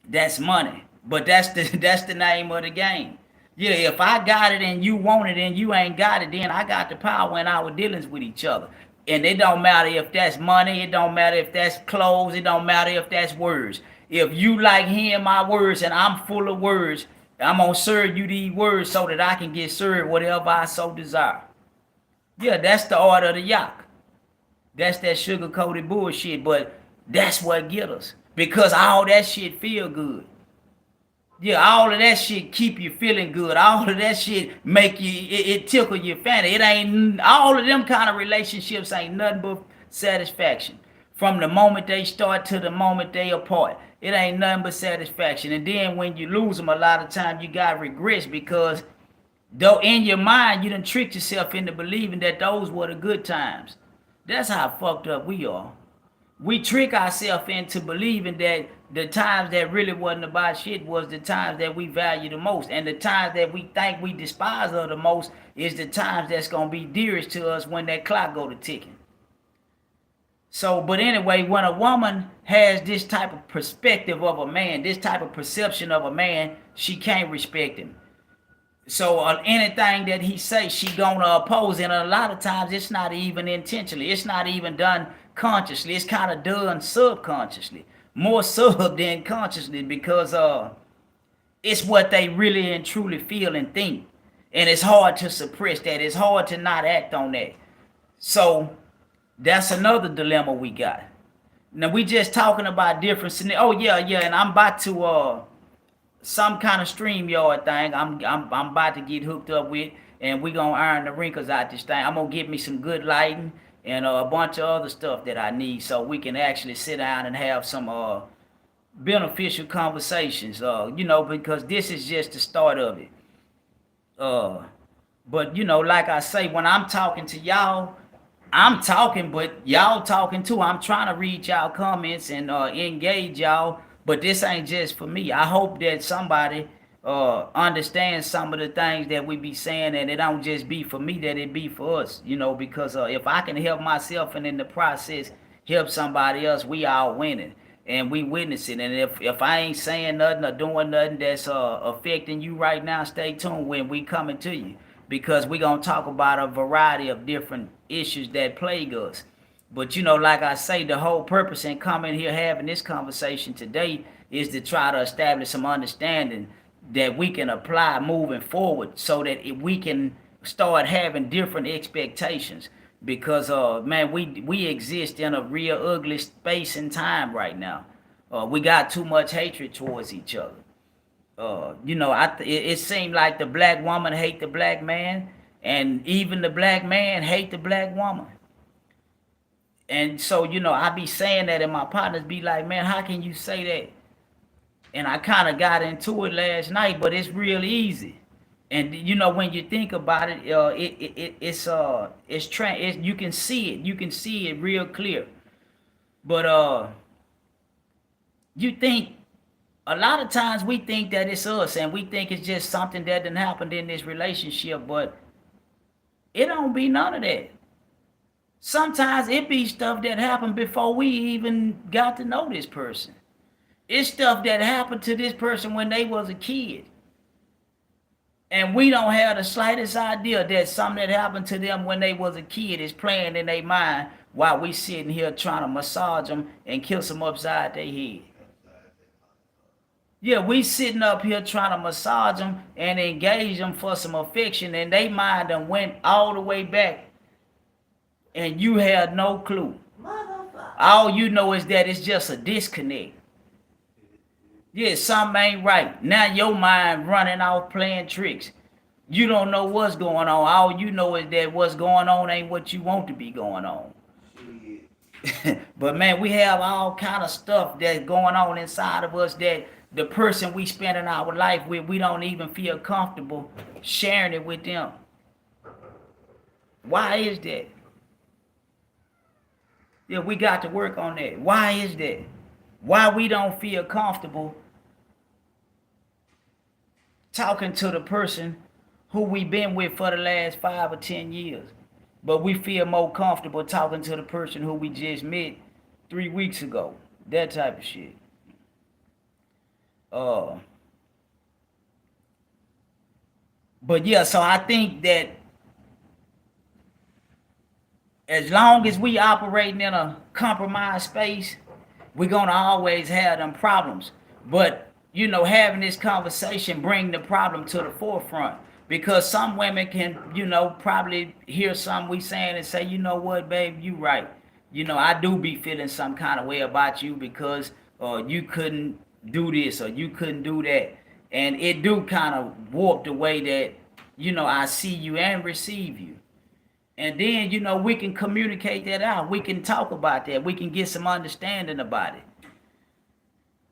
That's money. But that's the name of the game. Yeah, if I got it and you want it and you ain't got it, then I got the power in our dealings with each other. And it don't matter if that's money, it don't matter if that's clothes, it don't matter if that's words. If you like hearing my words and I'm full of words, I'm gonna serve you these words so that I can get served whatever I so desire. Yeah, that's the order of the yak. That's that sugar coated bullshit, but that's what get us. Because all that shit feel good. Yeah, all of that shit keep you feeling good. All of that shit make you it tickle your fanny. It ain't all of them kind of relationships ain't nothing but satisfaction. From the moment they start to the moment they apart. It ain't nothing but satisfaction. And then when you lose them, a lot of times you got regrets because though in your mind you done tricked yourself into believing that those were the good times. That's how fucked up we are. We trick ourselves into believing that the times that really wasn't about shit was the times that we value the most. And the times that we think we despise of the most is the times that's gonna be dearest to us when that clock go to ticking. So, but anyway, when a woman has this type of perspective of a man, this type of perception of a man, she can't respect him. So anything that he say, she gonna oppose, and a lot of times it's not even intentionally. It's not even done consciously. It's kind of done subconsciously, more sub than consciously, because it's what they really and truly feel and think, and it's hard to suppress that. It's hard to not act on that. So that's another dilemma we got. Now we just talking about different scenarios. Oh yeah, and I'm about to some kind of StreamYard thing. I'm about to get hooked up with, and we gonna iron the wrinkles out this thing. I'm gonna get me some good lighting and a bunch of other stuff that I need, so we can actually sit down and have some beneficial conversations. Because this is just the start of it. Uh, but like I say, when I'm talking to y'all, I'm talking, but y'all talking too. I'm trying to read y'all comments and engage y'all, but this ain't just for me. I hope that somebody understands some of the things that we be saying, and it don't just be for me, that it be for us. Because if I can help myself and in the process help somebody else, we all winning and we witnessing. And if I ain't saying nothing or doing nothing that's affecting you right now, stay tuned when we coming to you, because we gonna talk about a variety of different issues that plague us. But like I say, the whole purpose in coming here having this conversation today is to try to establish some understanding that we can apply moving forward, so that we can start having different expectations. Because man, we exist in a real ugly space and time right now. We got too much hatred towards each other. It seemed like the black woman hate the black man, and even the black man hate the black woman. And so, I be saying that, and my partners be like, man, how can you say that? And I kind of got into it last night, but it's real easy. And when you think about it, you can see it. You can see it real clear. But you think a lot of times we think that it's us, and we think it's just something that done happened in this relationship, but it don't be none of that. Sometimes it be stuff that happened before we even got to know this person. It's stuff that happened to this person when they was a kid. And we don't have the slightest idea that something that happened to them when they was a kid is playing in their mind while we sitting here trying to massage them and kiss them upside their head. Yeah, we sitting up here trying to massage them and engage them for some affection, and they mind them went all the way back, and you had no clue. All you know is that it's just a disconnect. Yeah, something ain't right. Now your mind running off playing tricks. You don't know what's going on. All you know is that what's going on ain't what you want to be going on. But man, we have all kind of stuff that's going on inside of us that the person we spending our life with, we don't even feel comfortable sharing it with them. Why is that? Yeah, we got to work on that. Why is that? Why we don't feel comfortable talking to the person who we been with for the last 5 or 10 years, but we feel more comfortable talking to the person who we just met 3 weeks ago. That type of shit. But yeah, so I think that as long as we operating in a compromised space, we're gonna always have them problems. But having this conversation bring the problem to the forefront, Because some women can, probably hear something we saying and say, you know what, babe, you right. I do be feeling some kind of way about you because you couldn't do this or you couldn't do that. And it do kind of warp the way that, I see you and receive you. And then, we can communicate that out. We can talk about that. We can get some understanding about it.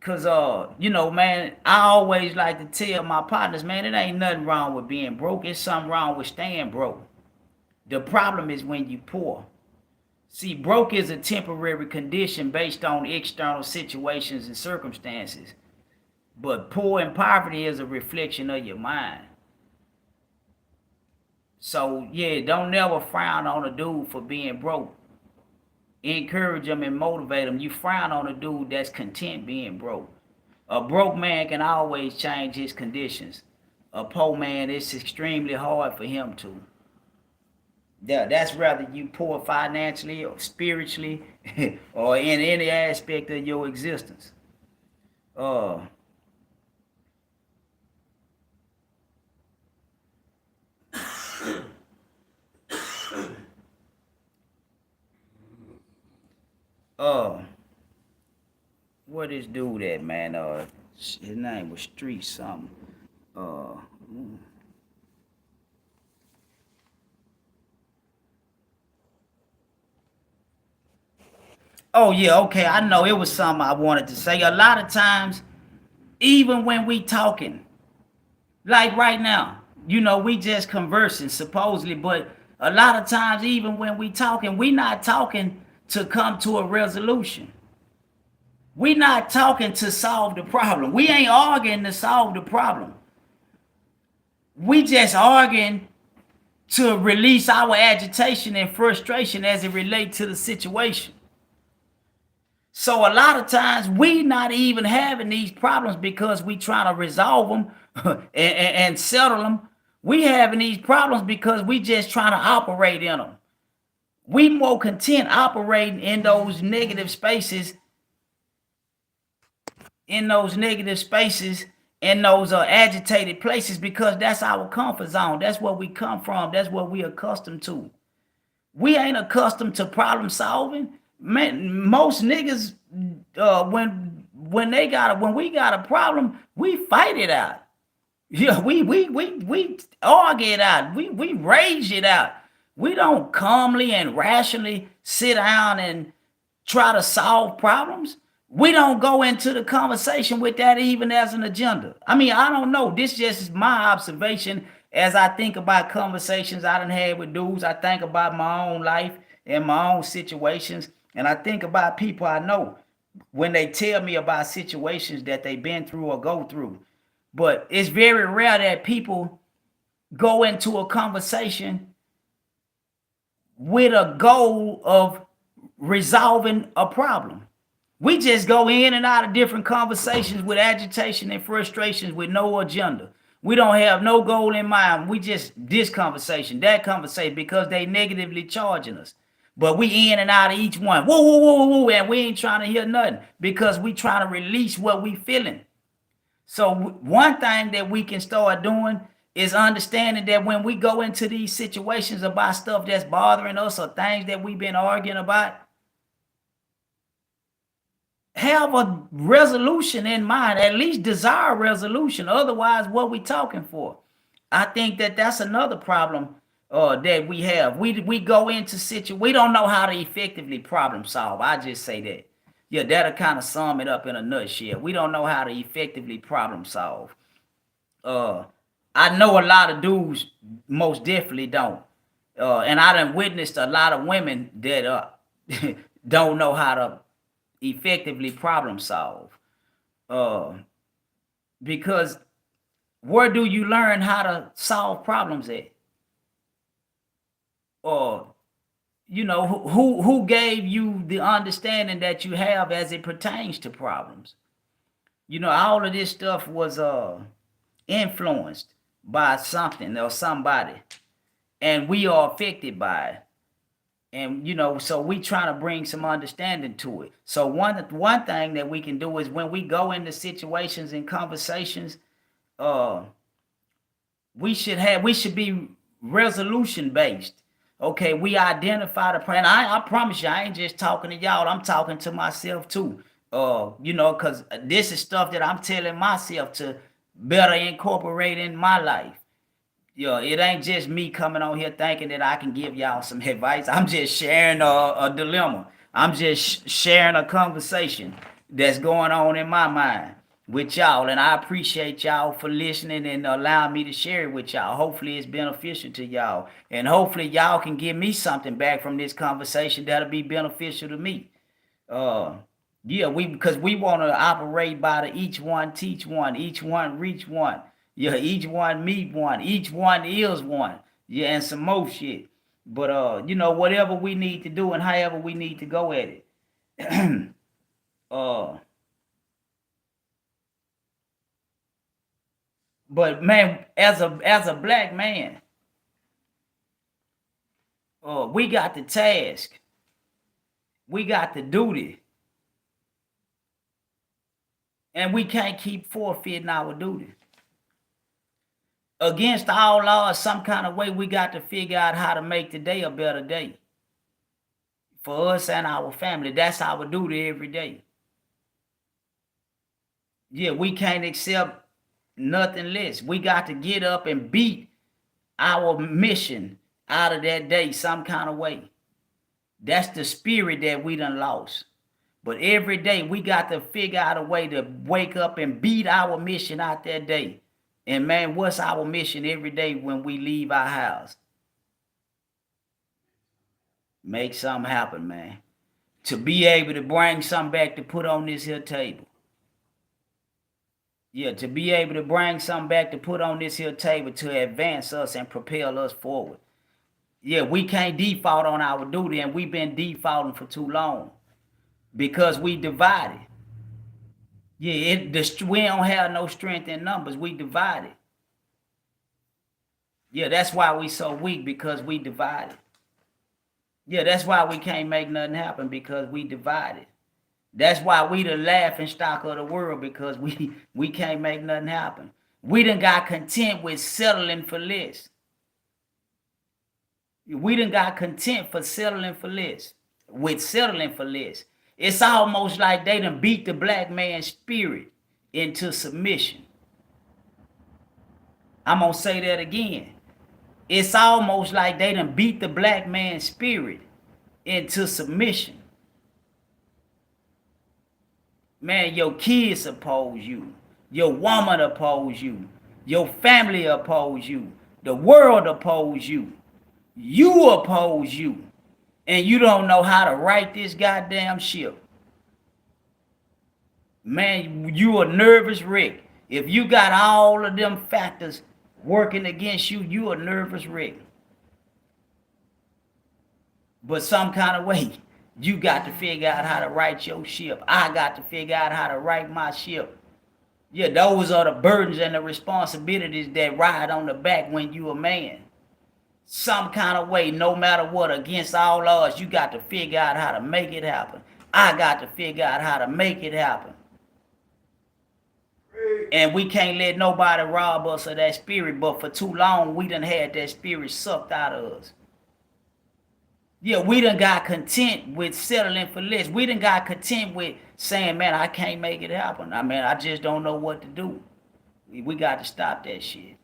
Cause man, I always like to tell my partners, man, it ain't nothing wrong with being broke. It's something wrong with staying broke. The problem is when you poor. See, broke is a temporary condition based on external situations and circumstances. But poor and poverty is a reflection of your mind. So yeah, don't never frown on a dude for being broke. Encourage them and motivate them. You frown on a dude that's content being broke. A broke man can always change his conditions. A poor man, it's extremely hard for him to. Yeah, that's rather you poor financially or spiritually or in any aspect of your existence. Uh, uh, what this dude at, man? His name was Street something. Uh, oh yeah, okay. I know it was something I wanted to say. A lot of times, even when we talking, like right now, we just conversing supposedly, but a lot of times, even when we talking, we not talking to come to a resolution. We not talking to solve the problem. We ain't arguing to solve the problem. We just arguing to release our agitation and frustration as it relates to the situation. So a lot of times we not even having these problems because we trying to resolve them and settle them. We having these problems because we just trying to operate in them. We more content operating in those negative spaces, in those agitated places because that's our comfort zone. That's where we come from. That's what we accustomed to. We ain't accustomed to problem solving. Man, most niggas, when we got a problem, we fight it out. Yeah, we argue it out. We rage it out. We don't calmly and rationally sit down and try to solve problems. We don't go into the conversation with that even as an agenda. I mean, I don't know. This just is my observation as I think about conversations I done had with dudes. I think about my own life and my own situations. And I think about people I know when they tell me about situations that they've been through or go through. But it's very rare that people go into a conversation with a goal of resolving a problem. We just go in and out of different conversations with agitation and frustrations with no agenda. We don't have no goal in mind. We just this conversation, that conversation, because they negatively charging us. But we in and out of each one. Whoa, whoa, whoa, whoa, and we ain't trying to hear nothing because we trying to release what we feeling. So one thing that we can start doing is understanding that when we go into these situations about stuff that's bothering us or things that we've been arguing about, have a resolution in mind, at least desire resolution. Otherwise, what we talking for? I think that that's another problem that we have. We go into we don't know how to effectively problem solve. I just say that. Yeah, that'll kind of sum it up in a nutshell. We don't know how to effectively problem solve. I know a lot of dudes most definitely don't. And I done witnessed a lot of women that don't know how to effectively problem solve. Uh, because where do you learn how to solve problems at? Or who gave you the understanding that you have as it pertains to problems? All of this stuff was influenced by something or somebody, and we are affected by it. And so we trying to bring some understanding to it. So one thing that we can do is when we go into situations and conversations, We should be resolution based. Okay, we identify the plan. I promise you, I ain't just talking to y'all. I'm talking to myself too. Cause this is stuff that I'm telling myself to better incorporate in my life. It ain't just me coming on here thinking that I can give y'all some advice. I'm just sharing a dilemma. I'm just sharing a conversation that's going on in my mind with y'all, and I appreciate y'all for listening and allowing me to share it with y'all. Hopefully, it's beneficial to y'all, and hopefully, y'all can give me something back from this conversation that'll be beneficial to me. Uh, yeah, because we want to operate by the each one teach one, each one reach one. Yeah, each one meet one, each one is one. Yeah, and some more shit. But whatever we need to do and however we need to go at it. uh, but man, as a black man, we got the task, we got the duty, and we can't keep forfeiting our duty. Against all odds, some kind of way, we got to figure out how to make today a better day for us and our family. That's our duty every day. Yeah, we can't accept nothing less. We got to get up and beat our mission out of that day some kind of way. That's the spirit that we done lost. But every day we got to figure out a way to wake up and beat our mission out that day. And man, what's our mission every day when we leave our house? Make something happen, man. To be able to bring something back to put on this here table. Yeah, to be able to bring something back to put on this here table to advance us and propel us forward. Yeah, we can't default on our duty, and we've been defaulting for too long because we divided. Yeah, we don't have no strength in numbers. We divided. Yeah, that's why we so weak, because we divided. Yeah, that's why we can't make nothing happen, because we divided. That's why we the laughing stock of the world, because we can't make nothing happen. We done got content with settling for less. We done got content for settling for less. With settling for less. It's almost like they done beat the black man's spirit into submission. I'm gonna say that again. It's almost like they done beat the black man's spirit into submission. Man, your kids oppose you. Your woman oppose you. Your family oppose you. The world oppose you. You oppose you. And you don't know how to right this goddamn ship. Man, you a nervous wreck. If you got all of them factors working against you, you a nervous wreck. But some kind of way, you got to figure out how to right your ship. I got to figure out how to right my ship. Yeah, those are the burdens and the responsibilities that ride on the back when you a man. Some kind of way, no matter what, against all odds, you got to figure out how to make it happen. I got to figure out how to make it happen. And we can't let nobody rob us of that spirit, but for too long, we done had that spirit sucked out of us. Yeah, we done got content with settling for less. We done got content with saying, man, I can't make it happen. I mean, I just don't know what to do. We got to stop that shit.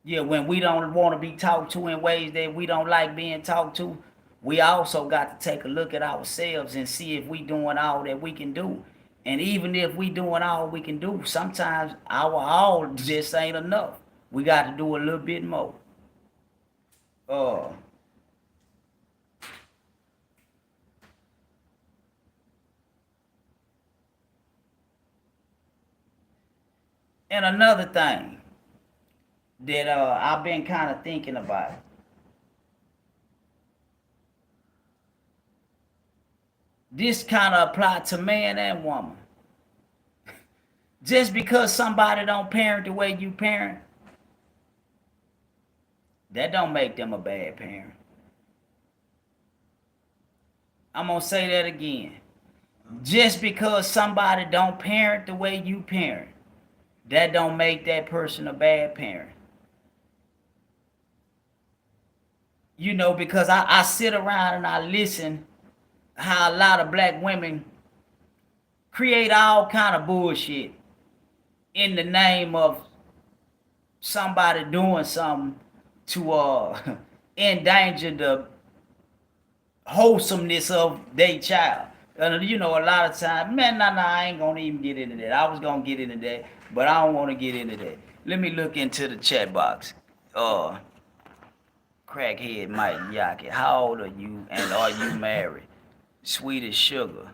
Yeah, when we don't want to be talked to in ways that we don't like being talked to, we also got to take a look at ourselves and see if we doing all that we can do. And even if we doing all we can do, sometimes our all just ain't enough. We got to do a little bit more. And another thing that I've been kind of thinking about. This kind of apply to man and woman. Just because somebody don't parent the way you parent, that don't make them a bad parent. I'm gonna say that again. Just because somebody don't parent the way you parent, that don't make that person a bad parent. because I sit around and I listen how a lot of black women create all kind of bullshit in the name of somebody doing something to endanger the wholesomeness of their child. A lot of times, man, nah, I ain't gonna even get into that. I was gonna get into that, but I don't want to get into that. Let me look into the chat box. Uh, Crackhead Mike Yaki, how old are you and are you married? Sweet as sugar,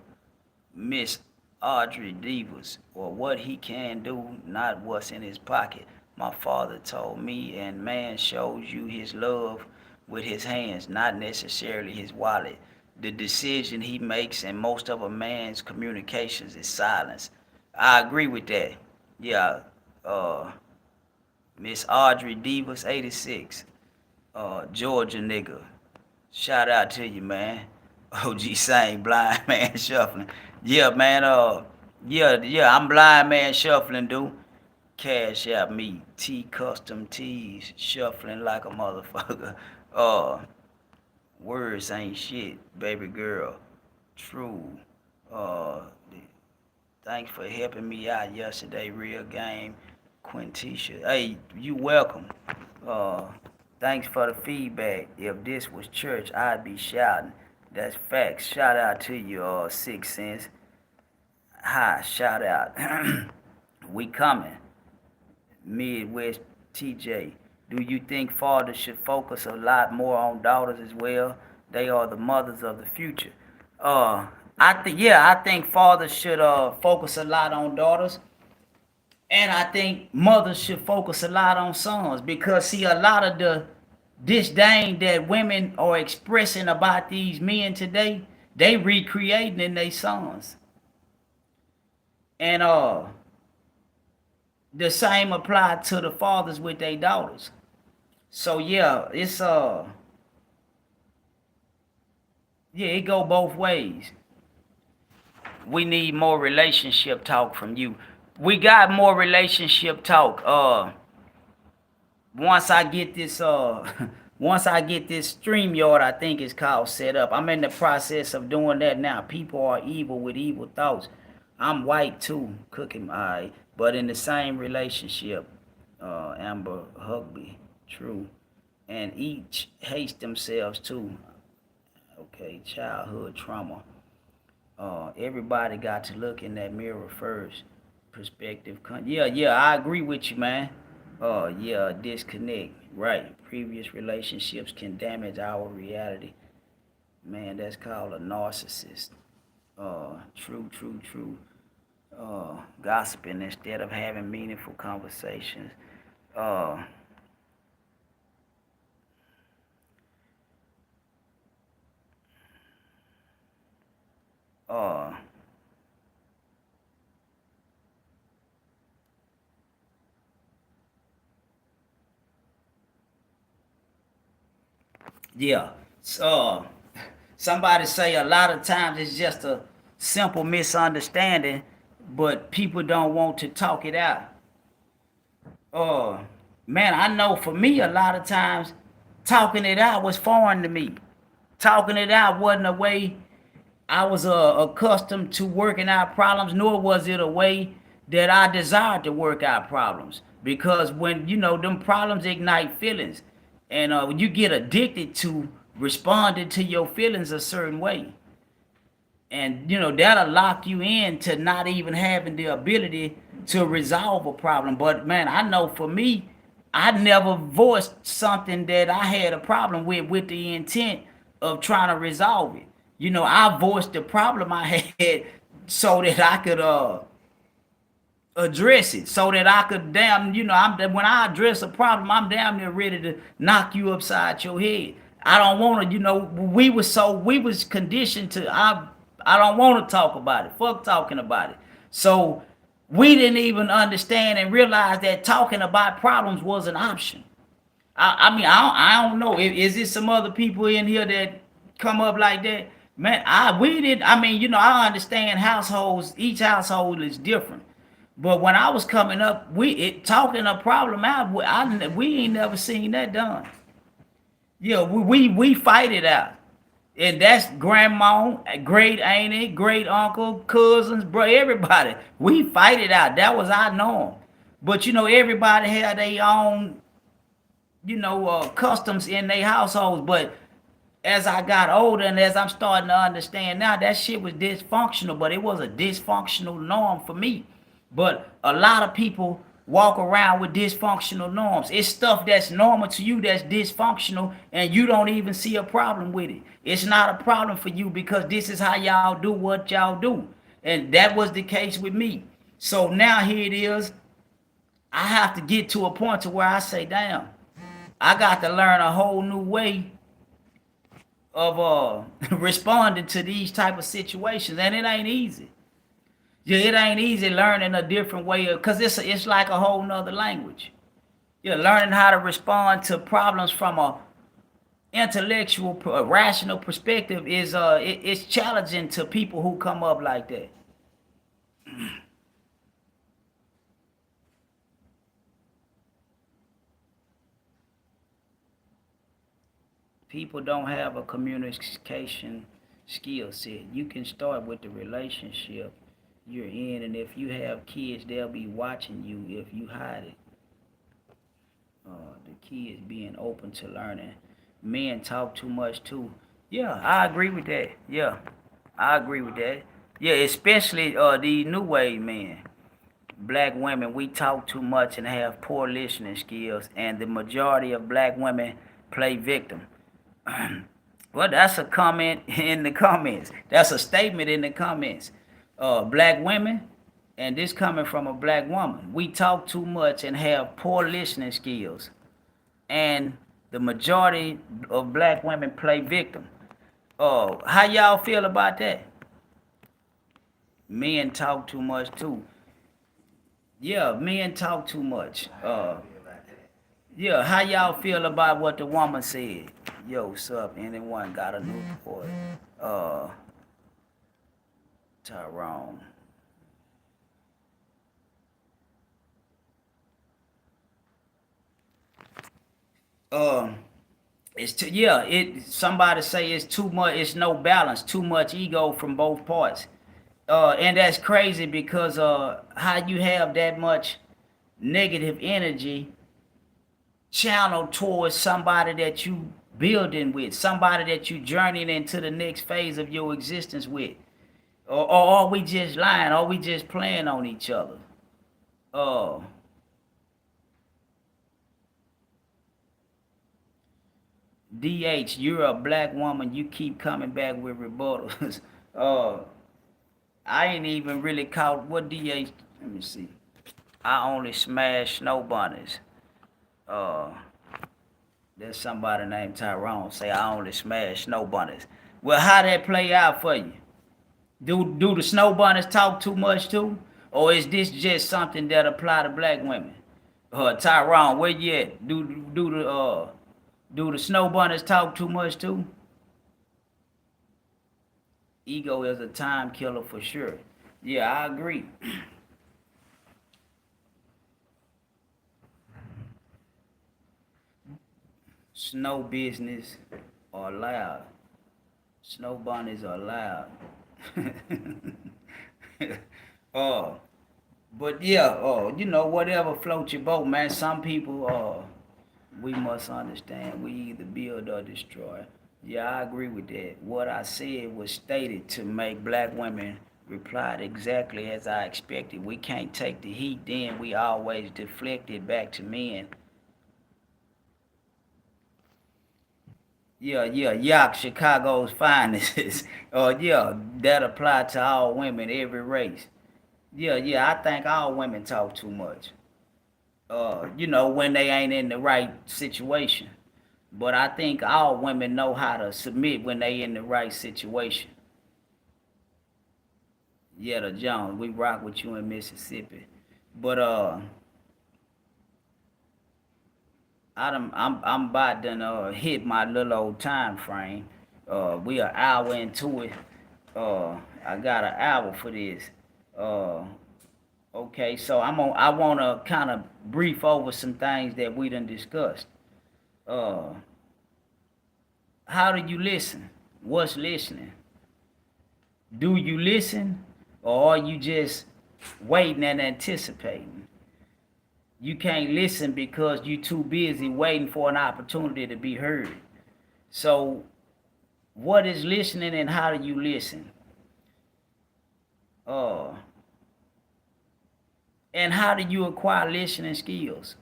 Miss Audrey Divas, or what he can do, not what's in his pocket. My father told me, and man shows you his love with his hands, not necessarily his wallet. The decision he makes in most of a man's communications is silence. I agree with that. Yeah, uh, Miss Audrey Divas 86, Georgia nigga. Shout out to you, man. OG saying blind man shuffling. Yeah, man. Yeah. I'm blind man shuffling, dude. Cash out me. T custom tees shuffling like a motherfucker. Uh, words ain't shit, baby girl. True. Uh, thanks for helping me out yesterday. Real game, Quintisha. Hey, you welcome. Uh, thanks for the feedback. If this was church, I'd be shouting. That's facts. Shout out to you, Six Sense. Hi, shout out. We coming. Midwest TJ. Do you think fathers should focus a lot more on daughters as well? They are the mothers of the future. Uh, I think fathers should focus a lot on daughters, and I think mothers should focus a lot on sons because see a lot of the disdain that women are expressing about these men today, they recreating in their sons. And the same apply to the fathers with their daughters. So it go both ways. We need more relationship talk from you. We got more relationship talk. Once I get this once I get this StreamYard, I think it's called, set up. I'm in the process of doing that now. People are evil with evil thoughts. I'm white too, cooking my, but in the same relationship. Amber Hugby, true, and each hates themselves too. Okay, childhood trauma. Everybody got to look in that mirror first. Perspective. Yeah, I agree with you, man. Yeah, disconnect. Right. Previous relationships can damage our reality. Man, that's called a narcissist. True. Gossiping instead of having meaningful conversations. Uh, uh, yeah. So, somebody say a lot of times it's just a simple misunderstanding, but people don't want to talk it out. Uh, Man, I know for me, a lot of times talking it out was foreign to me. Talking it out wasn't a way I was accustomed to working out problems, nor was it a way that I desired to work out problems. Because when them problems ignite feelings, and when you get addicted to responding to your feelings a certain way, and that'll lock you in to not even having the ability to resolve a problem. But man, I know for me, I never voiced something that I had a problem with the intent of trying to resolve it. I voiced the problem I had so that I could address it, so that I could I'm when I address a problem, I'm damn near ready to knock you upside your head. I don't want to, we was conditioned to I don't want to talk about it. Fuck talking about it. So we didn't even understand and realize that talking about problems was an option. I mean, I don't know. Is there some other people in here that come up like that? Man, we didn't. I mean, I understand households. Each household is different. But when I was coming up, talking a problem out. We ain't never seen that done. Yeah, we fight it out. And that's grandma, great auntie, great uncle, cousins, bro, everybody. We fight it out. That was our norm. But everybody had their own, customs in their households. But as I got older and as I'm starting to understand now, that shit was dysfunctional, but it was a dysfunctional norm for me. But a lot of people walk around with dysfunctional norms. It's stuff that's normal to you that's dysfunctional, and you don't even see a problem with it. It's not a problem for you because this is how y'all do what y'all do. And that was the case with me. So now here it is. I have to get to a point to where I say, damn, I got to learn a whole new way of responding to these type of situations, and it ain't easy. Yeah, it ain't easy learning a different way of, because it's like a whole nother language. Yeah, learning how to respond to problems from a intellectual, a rational perspective is it's challenging to people who come up like that. People don't have a communication skill set. You can start with the relationship you're in, and if you have kids, they'll be watching you if you hide it. The key is being open to learning. Men talk too much too. Yeah, I agree with that. Yeah, I agree with that. Yeah, especially the new wave men. Black women, we talk too much and have poor listening skills, and the majority of black women play victim. Well, that's a comment in the comments. That's a statement in the comments. Black women, and this coming from a black woman, we talk too much and have poor listening skills. And the majority of black women play victim. How y'all feel about that? Men talk too much too. Yeah, men talk too much. Yeah, how y'all feel about what the woman said? Yo, what's up? Anyone got a new report? Uh, Tyrone. Um, yeah. It somebody say it's too much. It's no balance. Too much ego from both parts. And that's crazy because how you have that much negative energy channeled towards somebody that you building with, somebody that you journeying into the next phase of your existence with, or are we just lying? Are we just playing on each other? Uh, DH, you're a black woman. You keep coming back with rebuttals. uh, I ain't even really caught what DH. Let me see. I only smash snow bunnies. Uh, there's somebody named Tyrone say I only smash snow bunnies. Well, how that play out for you? Do the snow bunnies talk too much too, or is this just something that apply to black women? Tyrone, where you at? Do the snow bunnies talk too much too? Ego is a time killer for sure. Yeah, I agree. Snow business are loud. Snow bunnies are loud. uh, but yeah, whatever floats your boat, man. Some people, we must understand we either build or destroy. Yeah, I agree with that. What I said was stated to make black women replied exactly as I expected. We can't take the heat, then we always deflect it back to men. Yeah, yeah, Yak, Chicago's finest. Yeah, that apply to all women, every race. Yeah, yeah, I think all women talk too much. When they ain't in the right situation. But I think all women know how to submit when they in the right situation. Yeah, the Jones, we rock with you in Mississippi. But I'm about to hit my little old time frame. We an hour into it. I got an hour for this. Uh, okay, so I wanna kind of brief over some things that we done discussed. Uh, how do you listen? What's listening? Do you listen, or are you just waiting and anticipating? You can't listen because you're too busy waiting for an opportunity to be heard. So, what is listening and how do you listen? Uh, and how do you acquire listening skills?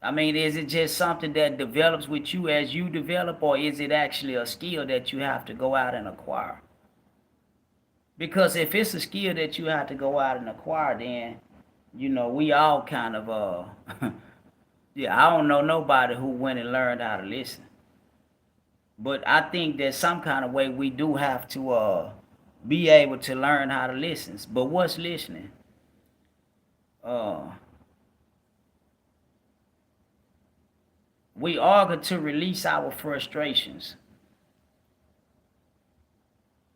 I mean, is it just something that develops with you as you develop, or is it actually a skill that you have to go out and acquire? Because if it's a skill that you have to go out and acquire, then we all kind of yeah, I don't know nobody who went and learned how to listen. But I think that some kind of way we do have to be able to learn how to listen. But what's listening? Uh we argue to release our frustrations.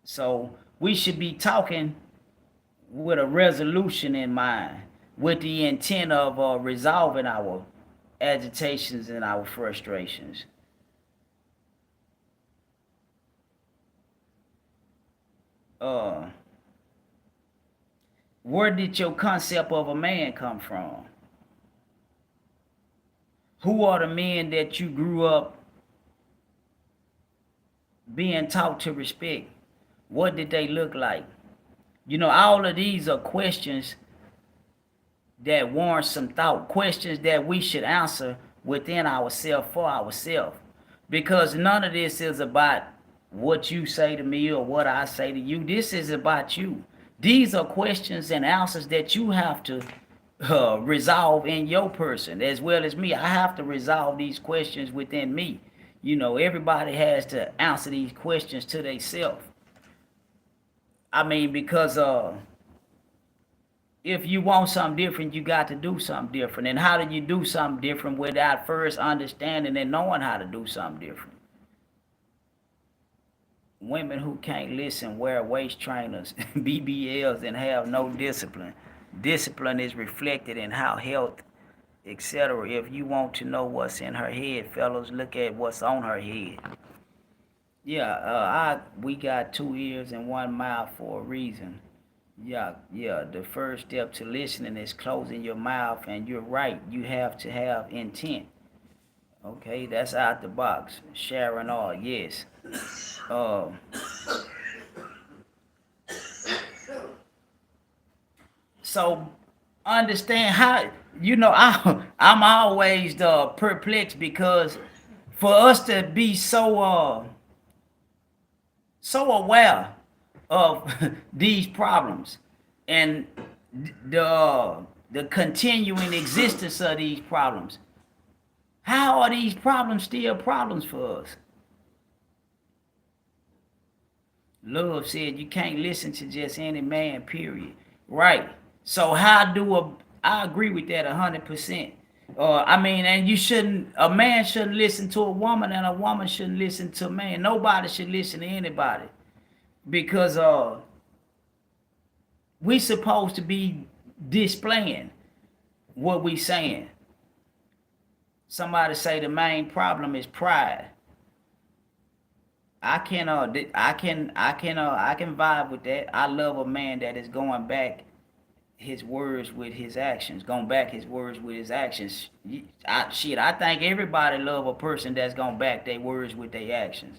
So we should be talking with a resolution in mind, with the intent of resolving our agitations and our frustrations. Uh, where did your concept of a man come from? Who are the men that you grew up being taught to respect? What did they look like? All of these are questions that warrant some thought, questions that we should answer within ourselves for ourselves. Because none of this is about what you say to me or what I say to you. This is about you. These are questions and answers that you have to resolve in your person as well as me. I have to resolve these questions within me. Everybody has to answer these questions to themselves. I mean, because if you want something different, you got to do something different. And how do you do something different without first understanding and knowing how to do something different? Women who can't listen wear waist trainers, BBLs, and have no discipline. Discipline is reflected in how health, etc. If you want to know what's in her head, fellas, look at what's on her head. Yeah, we got 2 ears and 1 mouth for a reason. Yeah. The first step to listening is closing your mouth, and you're right. You have to have intent. Okay, that's out the box. Sharon all, yes. Uh, so understand how I'm always perplexed because for us to be so aware of these problems and the continuing existence of these problems. How are these problems still problems for us? Love said you can't listen to just any man, period. Right. So I agree with that 100%. I mean, and a man shouldn't listen to a woman and a woman shouldn't listen to a man. Nobody should listen to anybody because we supposed to be displaying what we saying. Somebody say the main problem is pride. I can vibe with that. I love a man that is going back his words with his actions, going back his words with his actions. I think everybody love a person that's going back their words with their actions.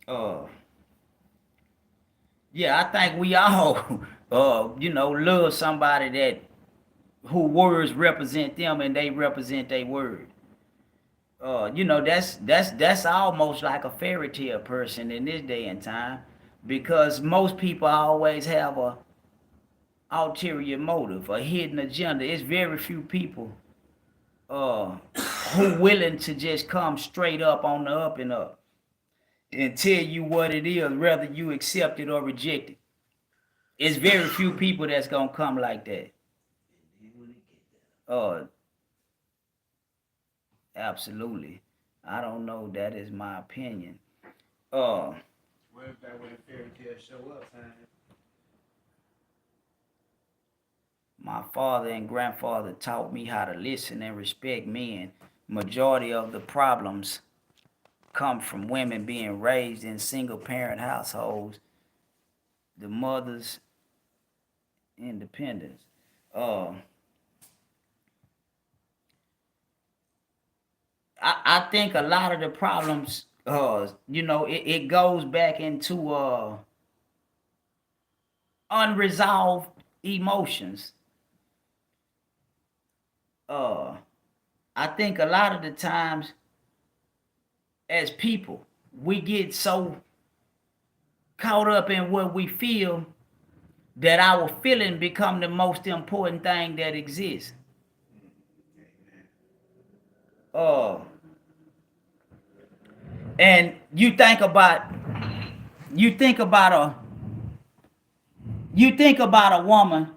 Uh, yeah, I think we all, love somebody that who words represent them and they represent their word. That's almost like a fairy tale person in this day and time, because most people always have a ulterior motive, a hidden agenda. It's very few people uh who willing to just come straight up on the up and up and tell you what it is, whether you accept it or reject it. It's very few people that's gonna come like that. Uh, Absolutely. I don't know. That is my opinion. Uh, What if that when fairy tale show up, man? My father and grandfather taught me how to listen and respect men. Majority of the problems come from women being raised in single parent households, the mother's independence. Uh, I think a lot of the problems, it goes back into unresolved emotions. Uh, I think a lot of the times as people, we get so caught up in what we feel that our feeling become the most important thing that exists. Uh, and you think about a you think about a woman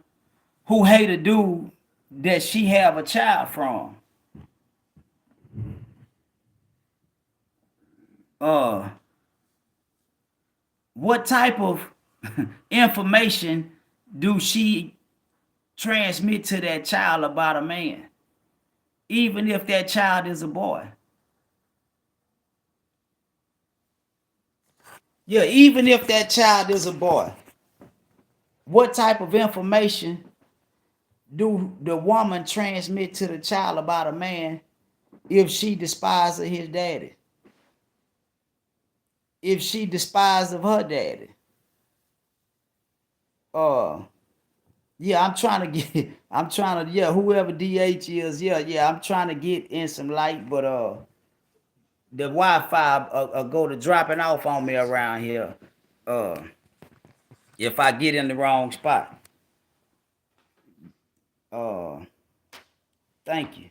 who hate a dude that she have a child from. Uh, what type of information do she transmit to that child about a man, even if that child is a boy? Yeah, even if that child is a boy, what type of information do the woman transmit to the child about a man if she despises his daddy? If she despises of her daddy? Uh, yeah, I'm trying to get, I'm trying to, yeah, whoever DH is, yeah, I'm trying to get in some light, but the Wi-Fi go to dropping off on me around here. Uh, if I get in the wrong spot. Uh, thank you.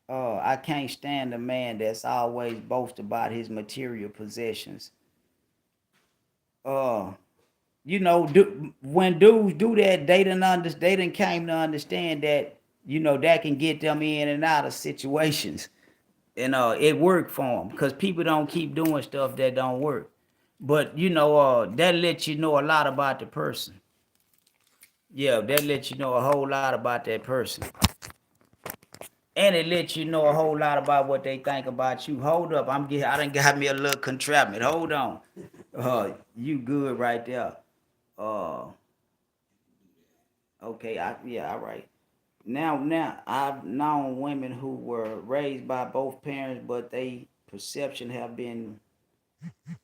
I can't stand a man that's always boast about his material possessions. Uh, when dudes do that, they done came to understand that that can get them in and out of situations, and it worked for them because people don't keep doing stuff that don't work. But that lets you know a lot about the person. Yeah, that lets you know a whole lot about that person. And it lets you know a whole lot about what they think about you. Hold up, I done got me a little contraption. Hold on. You good right there. Uh okay, all right. Now I've known women who were raised by both parents, but they perception have been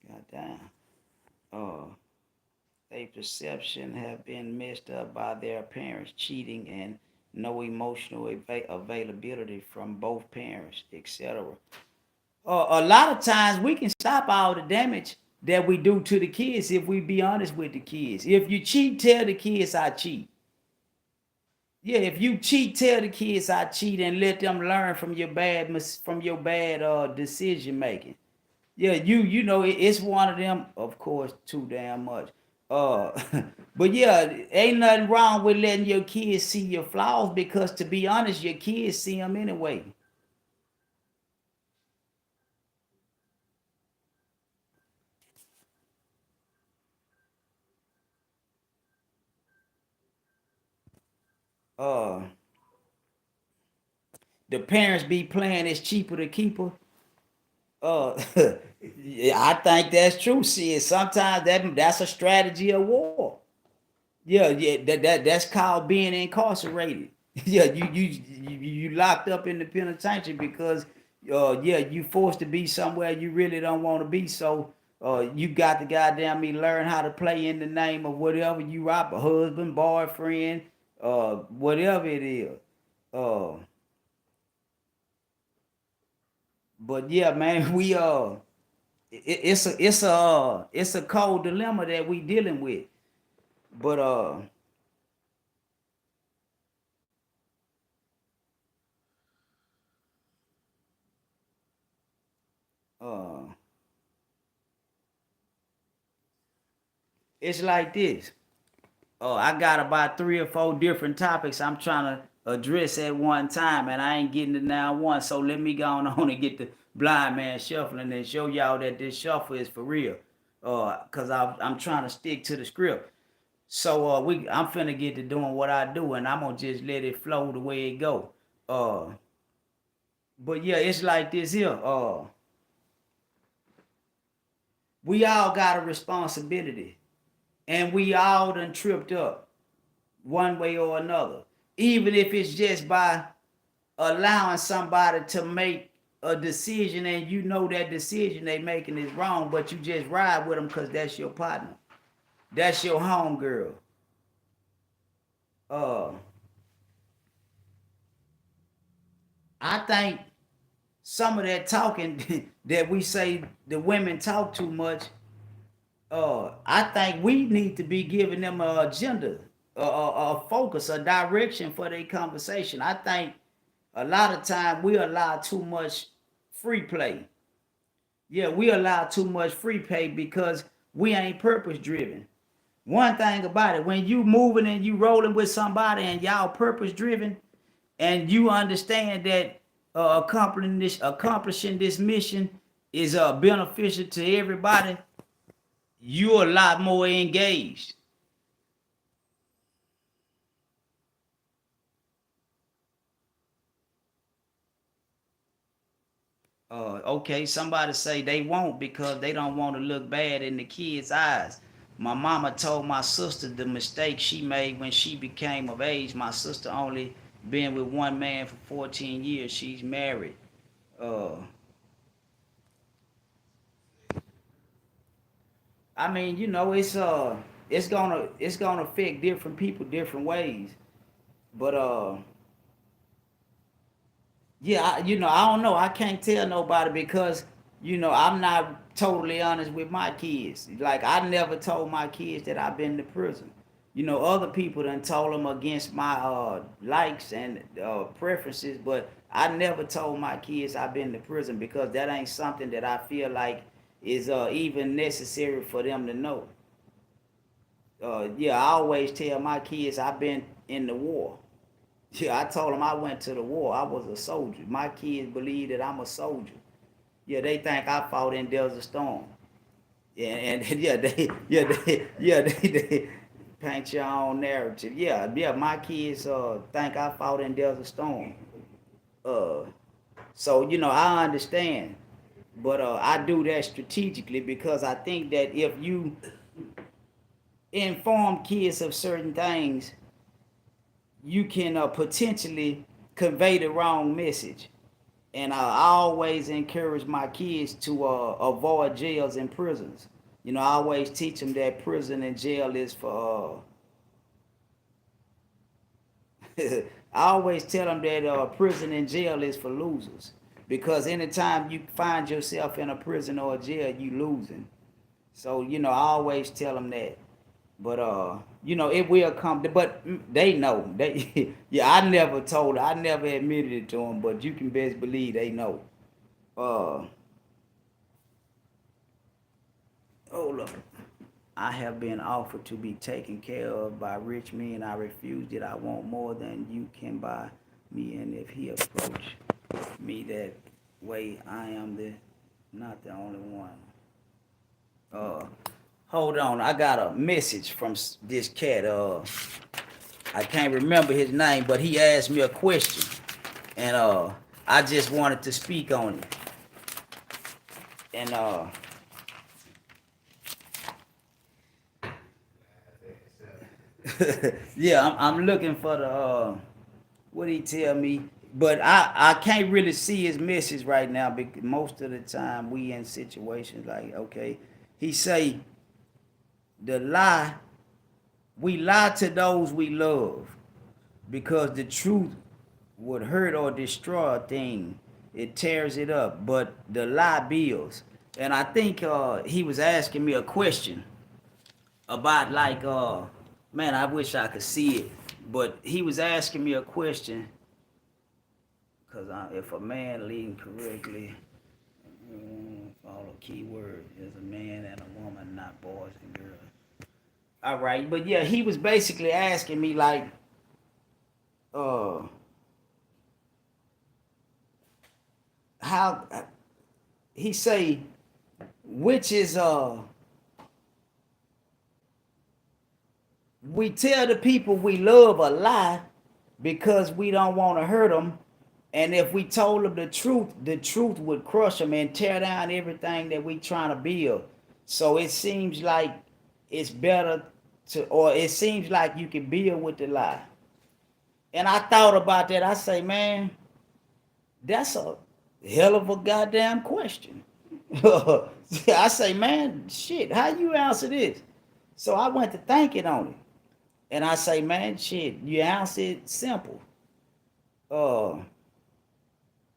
goddamn. Uh they perception have been messed up by their parents cheating and no emotional availability from both parents, etc. A lot of times we can stop all the damage that we do to the kids if we be honest with the kids. If you cheat, tell the kids I cheat. Yeah, if you cheat, tell the kids I cheat and let them learn from your bad decision making. Yeah, it's one of them, of course, too damn much. Uh, but yeah, ain't nothing wrong with letting your kids see your flaws because to be honest, your kids see them anyway. Uh, the parents be playing it's cheaper to keep her. Yeah, I think that's true. See, sometimes that's a strategy of war. Yeah, that's called being incarcerated. Yeah, you locked up in the penitentiary because yeah, you forced to be somewhere you really don't want to be. So you got to goddamn me learn how to play in the name of whatever you rob a husband, boyfriend, whatever it is. Uh, but yeah, man, it's a cold dilemma that we dealing with. But uh it's like this. I got about 3 or 4 different topics I'm trying to address at one time, and I ain't getting it now one. So let me go on and get the blind man shuffling and show y'all that this shuffle is for real. Cause I'm trying to stick to the script. So I'm finna get to doing what I do, and I'm gonna just let it flow the way it go. Uh, but yeah, it's like this here. We all got a responsibility, and we all done tripped up one way or another. Even if it's just by allowing somebody to make a decision, and you know that decision they making is wrong, but you just ride with them because that's your partner, that's your home girl. Uh, I think some of that talking that we say the women talk too much. I think we need to be giving them a agenda, a focus, a direction for their conversation. I think a lot of time we allow too much free play. Yeah, we allow too much free play because we ain't purpose driven. One thing about it, when you moving and you rolling with somebody and y'all purpose driven, and you understand that accomplishing this mission is beneficial to everybody, you're a lot more engaged. Okay, somebody say they won't because they don't want to look bad in the kids' eyes. My mama told my sister the mistake she made when she became of age. My sister only been with one man for 14 years. She's married. Uh, I mean, it's gonna affect different people different ways. But yeah, I don't know. I can't tell nobody because I'm not totally honest with my kids. Like I never told my kids that I've been to prison. Other people done told them against my likes and preferences, but I never told my kids I've been to prison because that ain't something that I feel like is even necessary for them to know. Yeah, I always tell my kids I've been in the war. Yeah, I told them I went to the war. I was a soldier. My kids believe that I'm a soldier. Yeah, they think I fought in Desert Storm. Yeah, and they paint your own narrative. Yeah, my kids think I fought in Desert Storm. Uh, so I understand, but I do that strategically because I think that if you inform kids of certain things, you can potentially convey the wrong message. And I always encourage my kids to avoid jails and prisons. I always teach them that prison and jail is for. I always tell them that prison and jail is for losers, because anytime you find yourself in a prison or a jail, you losing. So I always tell them that. But it will come. But they know. They yeah. I never admitted it to them. But you can best believe they know. Uh, oh look. I have been offered to be taken care of by rich men. I refused it. I want more than you can buy me. And if he approach me that way, I am not the only one. Uh, hold on. I got a message from this cat. I can't remember his name, but he asked me a question, and I just wanted to speak on it. And yeah, I'm looking for the what he tell me, but I can't really see his message right now because most of the time we in situations like, okay, he say the lie, we lie to those we love because the truth would hurt or destroy a thing. It tears it up, but the lie builds. And I think he was asking me a question about like man, I wish I could see it, but he was asking me a question because if a man leading correctly, follow keyword is a man and a woman, not boys and girls. All right, but yeah, he was basically asking me like, uh, how he say, which is we tell the people we love a lie because we don't want to hurt them. And if we told them the truth would crush them and tear down everything that we trying to build. So it seems like it's better to, or it seems like you can build with the lie. And I thought about that. I say, man, that's a hell of a goddamn question. I say, man, shit, how you answer this? So I went to thinking on it. And I say, man, shit, you answer it simple. Uh,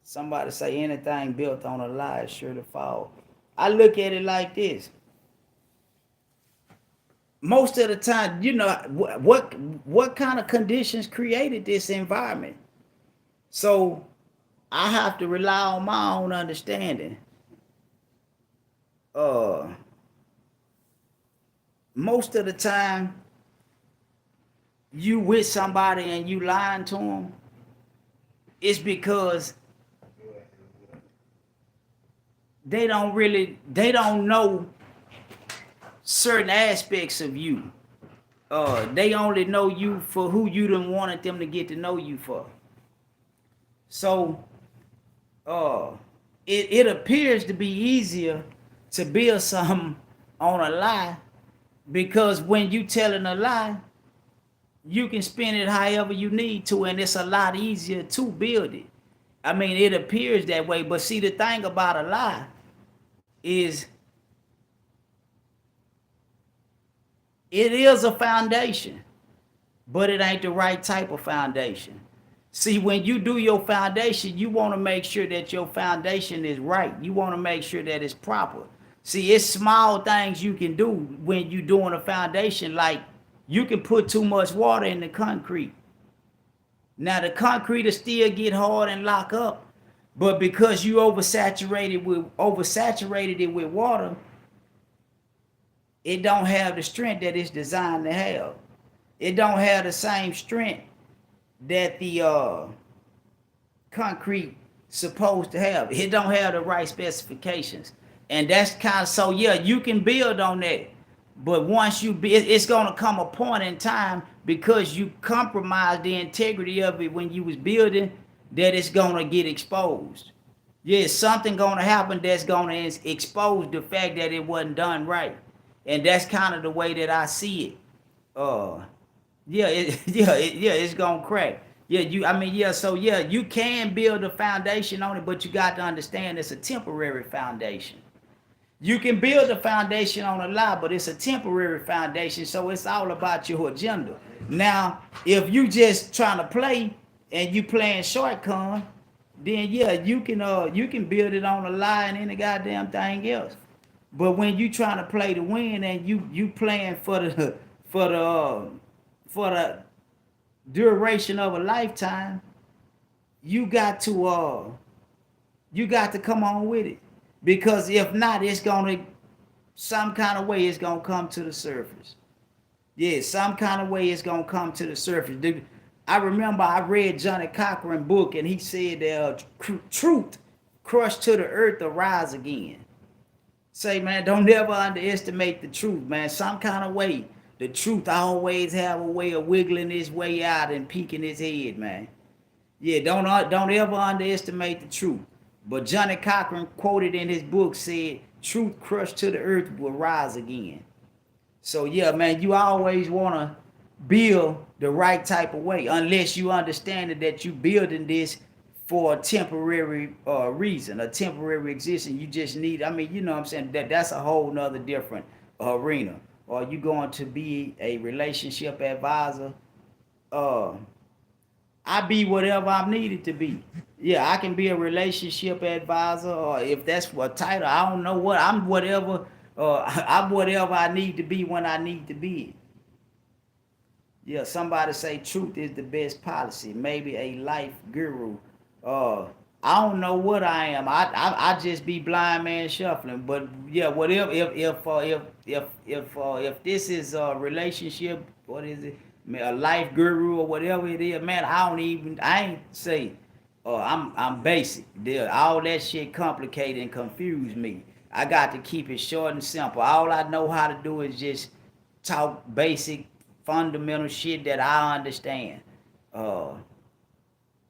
Somebody say anything built on a lie is sure to fall. I look at it like this. Most of the time, you know, what kind of conditions created this environment? So I have to rely on my own understanding. Uh, Most of the time, you with somebody and you lying to them, it's because they don't know certain aspects of you. They only know you for who you done wanted them to get to know you for. So uh it appears to be easier to build something on a lie, because when you telling a lie, you can spin it however you need to, and it's a lot easier to build it. I mean, it appears that way, but see, the thing about a lie is it is a foundation, but it ain't the right type of foundation. See, when you do your foundation, you want to make sure that your foundation is right. You want to make sure that it's proper. See, it's small things you can do when you're doing a foundation, like you can put too much water in the concrete. Now the concrete will still get hard and lock up, but because you oversaturated it with water, it don't have the strength that it's designed to have. It don't have the same strength that the concrete supposed to have. It don't have the right specifications. And that's kind of, so yeah, you can build on that. But once you build, it's gonna come a point in time, because you compromise the integrity of it when you was building, that it's gonna get exposed. Yeah, something gonna happen that's gonna expose the fact that it wasn't done right. And that's kind of the way that I see it. Yeah, it's gonna crack. Yeah, so yeah, you can build a foundation on it, but you got to understand it's a temporary foundation. You can build a foundation on a lie, but it's a temporary foundation, so it's all about your agenda. Now, if you just trying to play and you playing shotgun, then yeah, you can build it on a lie and any goddamn thing else. But when you trying to play to win and you playing for the for the duration of a lifetime, you got to come on with it, because if not, it's gonna, some kind of way it's gonna come to the surface. Yeah, some kind of way it's gonna come to the surface. I remember I read Johnny Cochran book, and he said that truth crushed to the earth will rise again. Say, man, don't never underestimate the truth, man. Some kind of way, the truth always have a way of wiggling its way out and peeking its head, man. Yeah, don't ever underestimate the truth. But Johnny Cochran, quoted in his book, said, "Truth crushed to the earth will rise again." So yeah, man, you always want to build the right type of way, unless you understand that you building this for a temporary reason, a temporary existence. You just need, I mean, you know what I'm saying, that's a whole nother different arena. Or you going to be a relationship advisor? uh I be whatever I'm needed to be. Yeah, I can be a relationship advisor, or if that's what title, I don't know what, I'm whatever. I'm whatever I need to be when I need to be. Yeah, somebody say truth is the best policy. Maybe a life guru. Uh, I don't know what I am. I just be blind man shuffling. But yeah, whatever. If this is a relationship, what is it? A life guru or whatever it is, man. I ain't say. I'm basic. All that shit complicated and confuse me. I got to keep it short and simple. All I know how to do is just talk basic fundamental shit that I understand. Uh,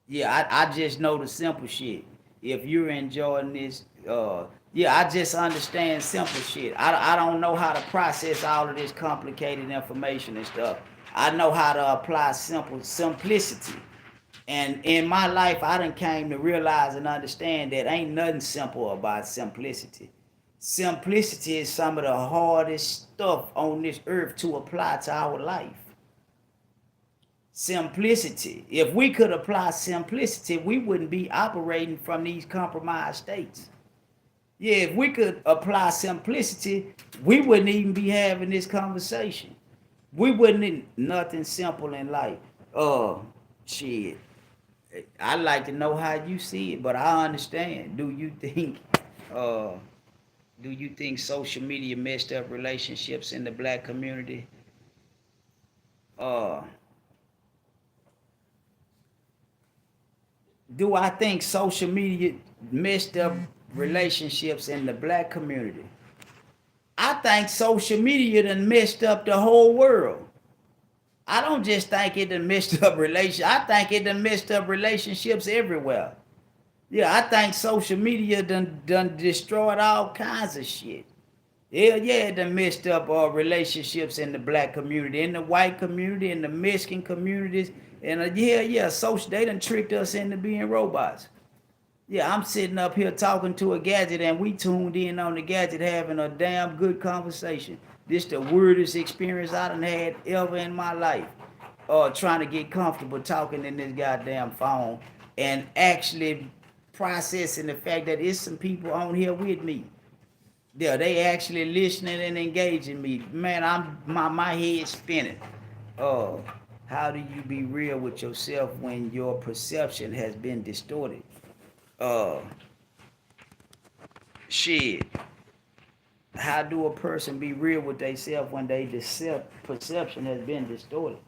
yeah, I just know the simple shit. If you're enjoying this, yeah, I just understand simple shit. I don't know how to process all of this complicated information and stuff. I know how to apply simplicity. And in my life, I done came to realize and understand that ain't nothing simple about simplicity. Simplicity is some of the hardest stuff on this earth to apply to our life. Simplicity. If we could apply simplicity, we wouldn't be operating from these compromised states. Yeah, if we could apply simplicity, we wouldn't even be having this conversation. We wouldn't need nothing simple in life. Shit. I like to know how you see it, but I understand. Uh do you think social media messed up relationships in the black community? Uh do I think social media messed up relationships in the black community? I think social media done messed up the whole world. I don't just think it done messed up relations. I think it done messed up relationships everywhere. Yeah, I think social media done destroyed all kinds of shit. Hell yeah, it done messed up relationships in the black community, in the white community, in the Mexican communities, and yeah, social they done tricked us into being robots. Yeah, I'm sitting up here talking to a gadget and we tuned in on the gadget having a damn good conversation. This the weirdest experience I done had ever in my life. Trying to get comfortable talking in this goddamn phone and actually processing the fact that it's some people on here with me. Yeah, they actually listening and engaging me. Man, my head spinning. Uh, how do you be real with yourself when your perception has been distorted? Uh, Shit. How do a person be real with themselves when they perception has been distorted?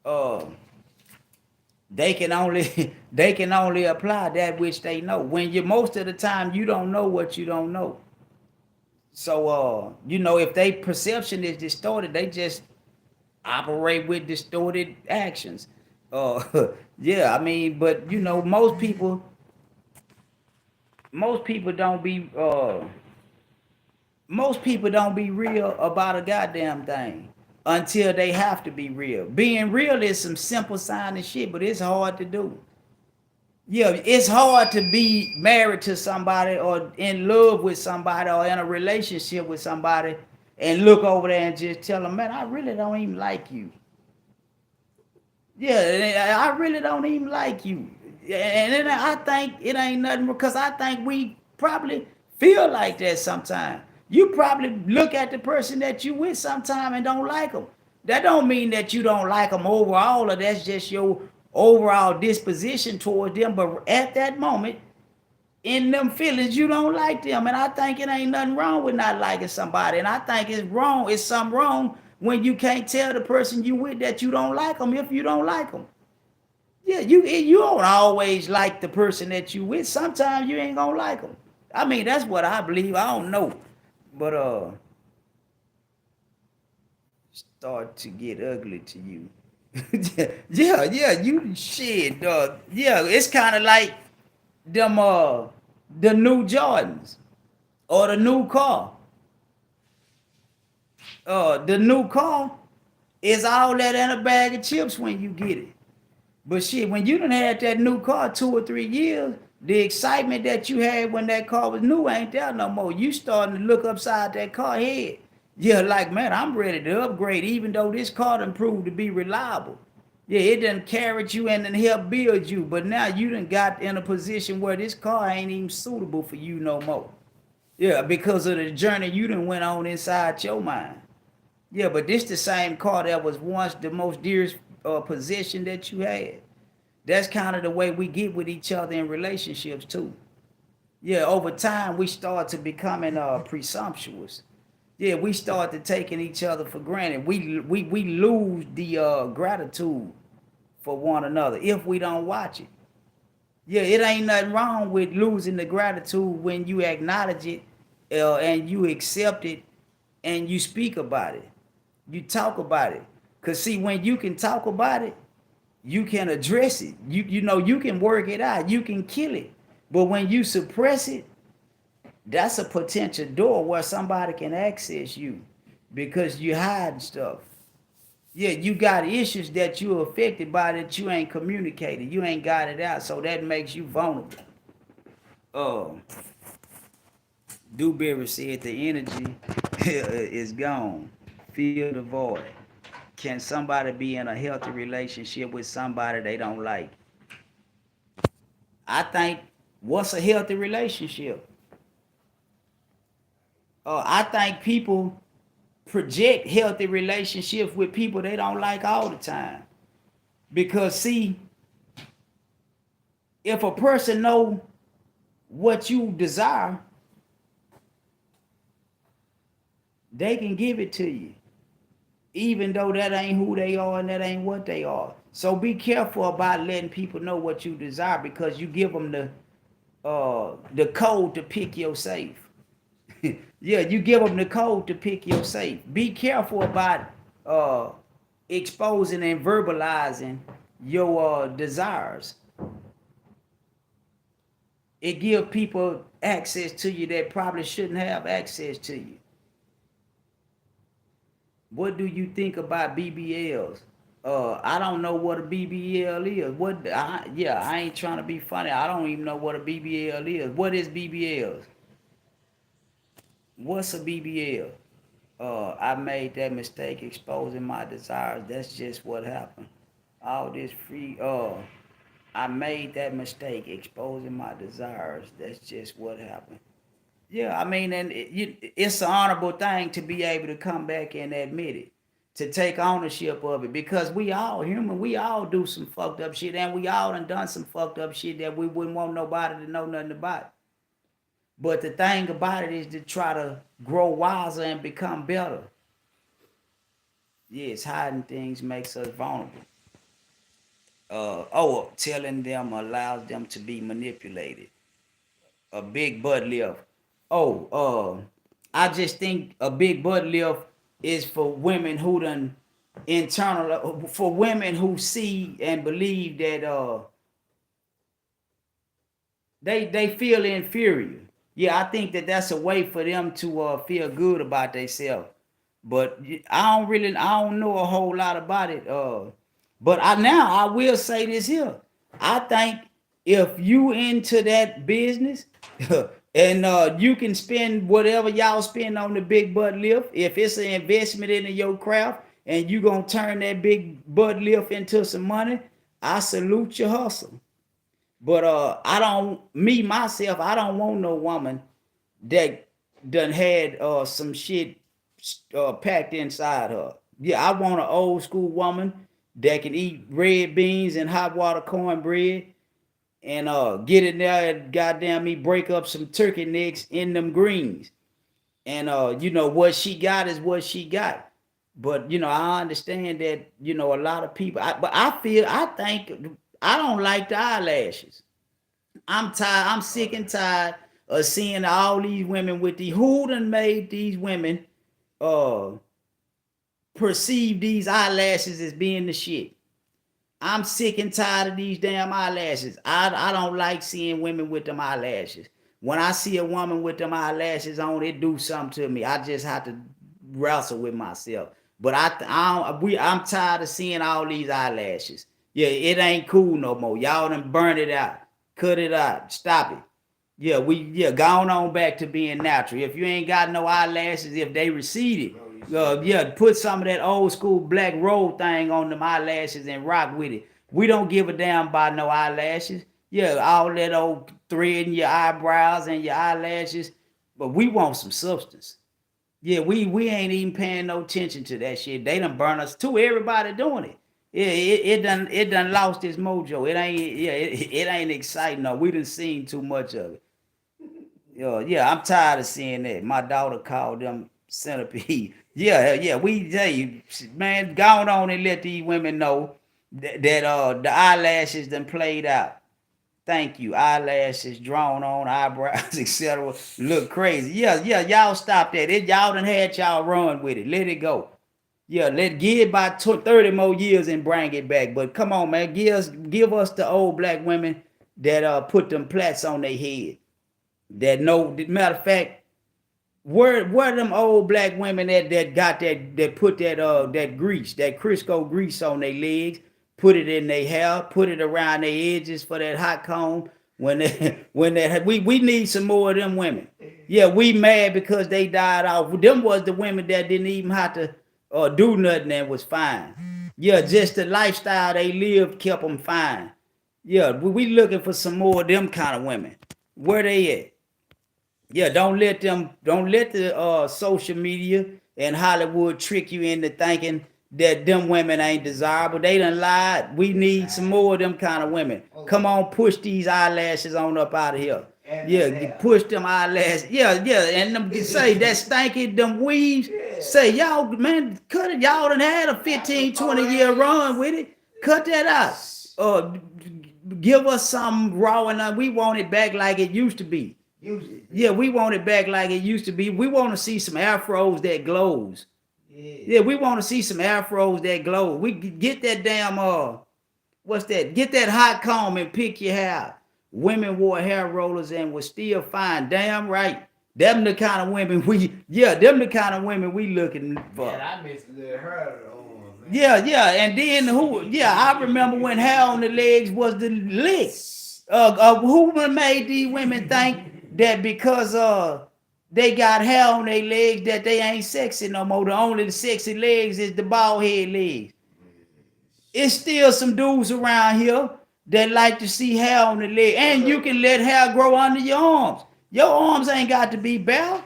Uh, they can only they can only apply that which they know. When you most of the time you don't know what you don't know. So if they perception is distorted, they just operate with distorted actions. Yeah, I mean, but most people don't be most people don't be real about a goddamn thing until they have to be real. Being real is some simple sign of shit, but it's hard to do. Yeah, it's hard to be married to somebody or in love with somebody or in a relationship with somebody and look over there and just tell them, man, I really don't even like you. Yeah, I really don't even like you. And then I think it ain't nothing because I think we probably feel like that sometimes. You probably look at the person that you with sometime and don't like them. That don't mean that you don't like them overall, or that's just your overall disposition towards them. But at that moment, in them feelings, you don't like them. And I think it ain't nothing wrong with not liking somebody. And I think it's something wrong when you can't tell the person you with that you don't like them if you don't like them. Yeah, you don't always like the person that you with. Sometimes you ain't gonna like them. I mean, that's what I believe. I don't know, but start to get ugly to you. Yeah, you shit, dog. Yeah, it's kind of like them the new Jordans or the new car. The new car is all that in a bag of chips when you get it. But shit, when you done had that new car 2 or 3 years, the excitement that you had when that car was new ain't there no more. You starting to look upside that car head. Yeah, like, man, I'm ready to upgrade, even though this car done proved to be reliable. Yeah, it done carried you and done helped build you, but now you done got in a position where this car ain't even suitable for you no more. Yeah, because of the journey you done went on inside your mind. Yeah, but this the same car that was once the most dearest possession that you had. That's kind of the way we get with each other in relationships too. Yeah, over time we start to becoming presumptuous. Yeah, we start to taking each other for granted. We lose the gratitude for one another if we don't watch it. Yeah, it ain't nothing wrong with losing the gratitude when you acknowledge it and you accept it and you speak about it. You talk about it. Cause see, when you can talk about it, you can address it. You can work it out. You can kill it. But when you suppress it, that's a potential door where somebody can access you because you hiding stuff. Yeah, you got issues that you're affected by that you ain't communicated. You ain't got it out, so that makes you vulnerable. Uh, Dewberry said the energy is gone. Feel the void. Can somebody be in a healthy relationship with somebody they don't like? I think what's a healthy relationship? I think people project healthy relationships with people they don't like all the time. Because see, if a person know what you desire, they can give it to you. Even though that ain't who they are and that ain't what they are. So be careful about letting people know what you desire because you give them the code to pick your safe. Yeah, you give them the code to pick your safe. Be careful about uh, exposing and verbalizing your desires. It gives people access to you that probably shouldn't have access to you. What do you think about BBLs? I don't know what a BBL is. I ain't trying to be funny. I don't even know what a BBL is. What is BBLs? What's a BBL? I made that mistake exposing my desires. That's just what happened. All this free. I made that mistake exposing my desires. That's just what happened. Yeah, I mean, it's an honorable thing to be able to come back and admit it, to take ownership of it, because we all human. We all do some fucked up shit, and we all done some fucked up shit that we wouldn't want nobody to know nothing about. But the thing about it is to try to grow wiser and become better. Yes, hiding things makes us vulnerable. Telling them allows them to be manipulated. A big butt lift. Oh, I just think a big butt lift is for women who done internal, for women who see and believe that they feel inferior. Yeah, I think that that's a way for them to feel good about themselves. But I don't know a whole lot about it. But I will say this here. I think if you into that business and you can spend whatever y'all spend on the big butt lift, if it's an investment into your craft and you gonna turn that big butt lift into some money, I salute your hustle. But I don't, me myself, I don't want no woman that done had some shit packed inside her. Yeah, I want an old school woman that can eat red beans and hot water cornbread and get in there and goddamn me break up some turkey necks in them greens. And what she got is what she got. But I understand that a lot of people. I think I don't like the eyelashes. I'm tired. I'm sick and tired of seeing all these women with the who done made these women uh perceive these eyelashes as being the shit. I'm sick and tired of these damn eyelashes. I don't like seeing women with them eyelashes. When I see a woman with them eyelashes on, it do something to me. I just have to wrestle with myself. But I'm tired of seeing all these eyelashes. Yeah, it ain't cool no more. Y'all done burn it out. Cut it out. Stop it. Gone on back to being natural. If you ain't got no eyelashes, if they receded, put some of that old school black roll thing on them eyelashes and rock with it. We don't give a damn about no eyelashes. Yeah, all that old thread in your eyebrows and your eyelashes, but we want some substance. Yeah, we ain't even paying no attention to that shit. They done burn us too. Everybody doing it. Yeah, it done lost its mojo. It ain't exciting. No, we done seen too much of it. Yeah, I'm tired of seeing that. My daughter called them centipede. Man, go on and let these women know that the eyelashes done played out. Thank you. Eyelashes drawn on, eyebrows, etc. Look crazy. Yeah, y'all stop that. Y'all done had y'all run with it. Let it go. Yeah, let give about 30 more years and bring it back. But come on, man, give us the old black women that put them plaits on their head. That know, matter of fact, where them old black women that got that put that grease, that Crisco grease on their legs, put it in their hair, put it around their edges for that hot comb. When they, when that we need some more of them women. Yeah, we mad because they died off. Them was the women that didn't even have to do nothing and was fine. Yeah, just the lifestyle they lived kept them fine. Yeah, we looking for some more of them kind of women. Where they at? Yeah, don't let the social media and Hollywood trick you into thinking that them women ain't desirable. They done lied. We need some more of them kind of women. Come on, push these eyelashes on up out of here. Yeah, push them eyelashes. Yeah, and them say that stanky, them weaves. Say, y'all, man, cut it. Y'all done had a 15, 20-year run with it. Cut that out. Give us some raw and we want it back like it used to be. Yeah, we want it back like it used to be. We want to see some afros that glows. Yeah, we want to see some afros that glow. We get that damn what's that? Get that hot comb and pick your hair. Women wore hair rollers and was still fine. Damn right. Them the kind of women them the kind of women we looking for. Man, I miss the her on, man. Yeah, and then I remember when hair on the legs was the lick. Who made these women think that because they got hair on their legs that they ain't sexy no more? The only sexy legs is the bald head legs. It's still some dudes around here that like to see hair on the leg, and you can let hair grow under your arms. Your arms ain't got to be bare.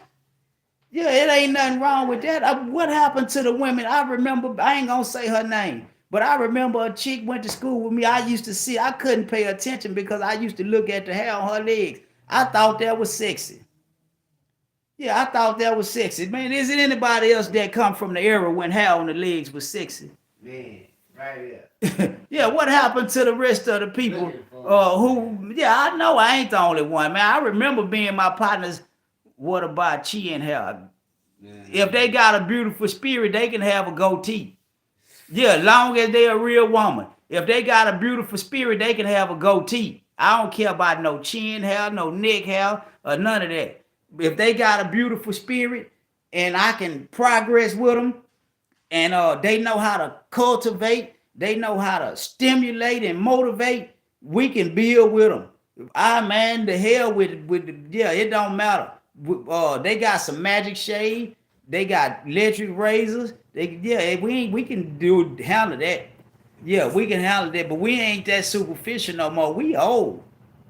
Yeah, it ain't nothing wrong with that. What happened to the women? I remember, I ain't gonna say her name, but I remember a chick went to school with me. I couldn't pay attention because I used to look at the hair on her legs. I thought that was sexy. Yeah, I thought that was sexy. Man, is it anybody else that come from the era when hair on the legs was sexy? Man, right here. Yeah, what happened to the rest of the people I know I ain't the only one, man. I remember being my partners. What about chin hair? If they got a beautiful spirit, they can have a goatee. Yeah, long as they a real woman. If they got a beautiful spirit, they can have a goatee. I don't care about no chin hair, no neck hair, or none of that. If they got a beautiful spirit and I can progress with them, and they know how to cultivate, they know how to stimulate and motivate, we can build with them. Man, the hell with it don't matter. They got some magic shade. They got electric razors. We can handle that. Yeah, we can handle that, but we ain't that superficial no more. We old.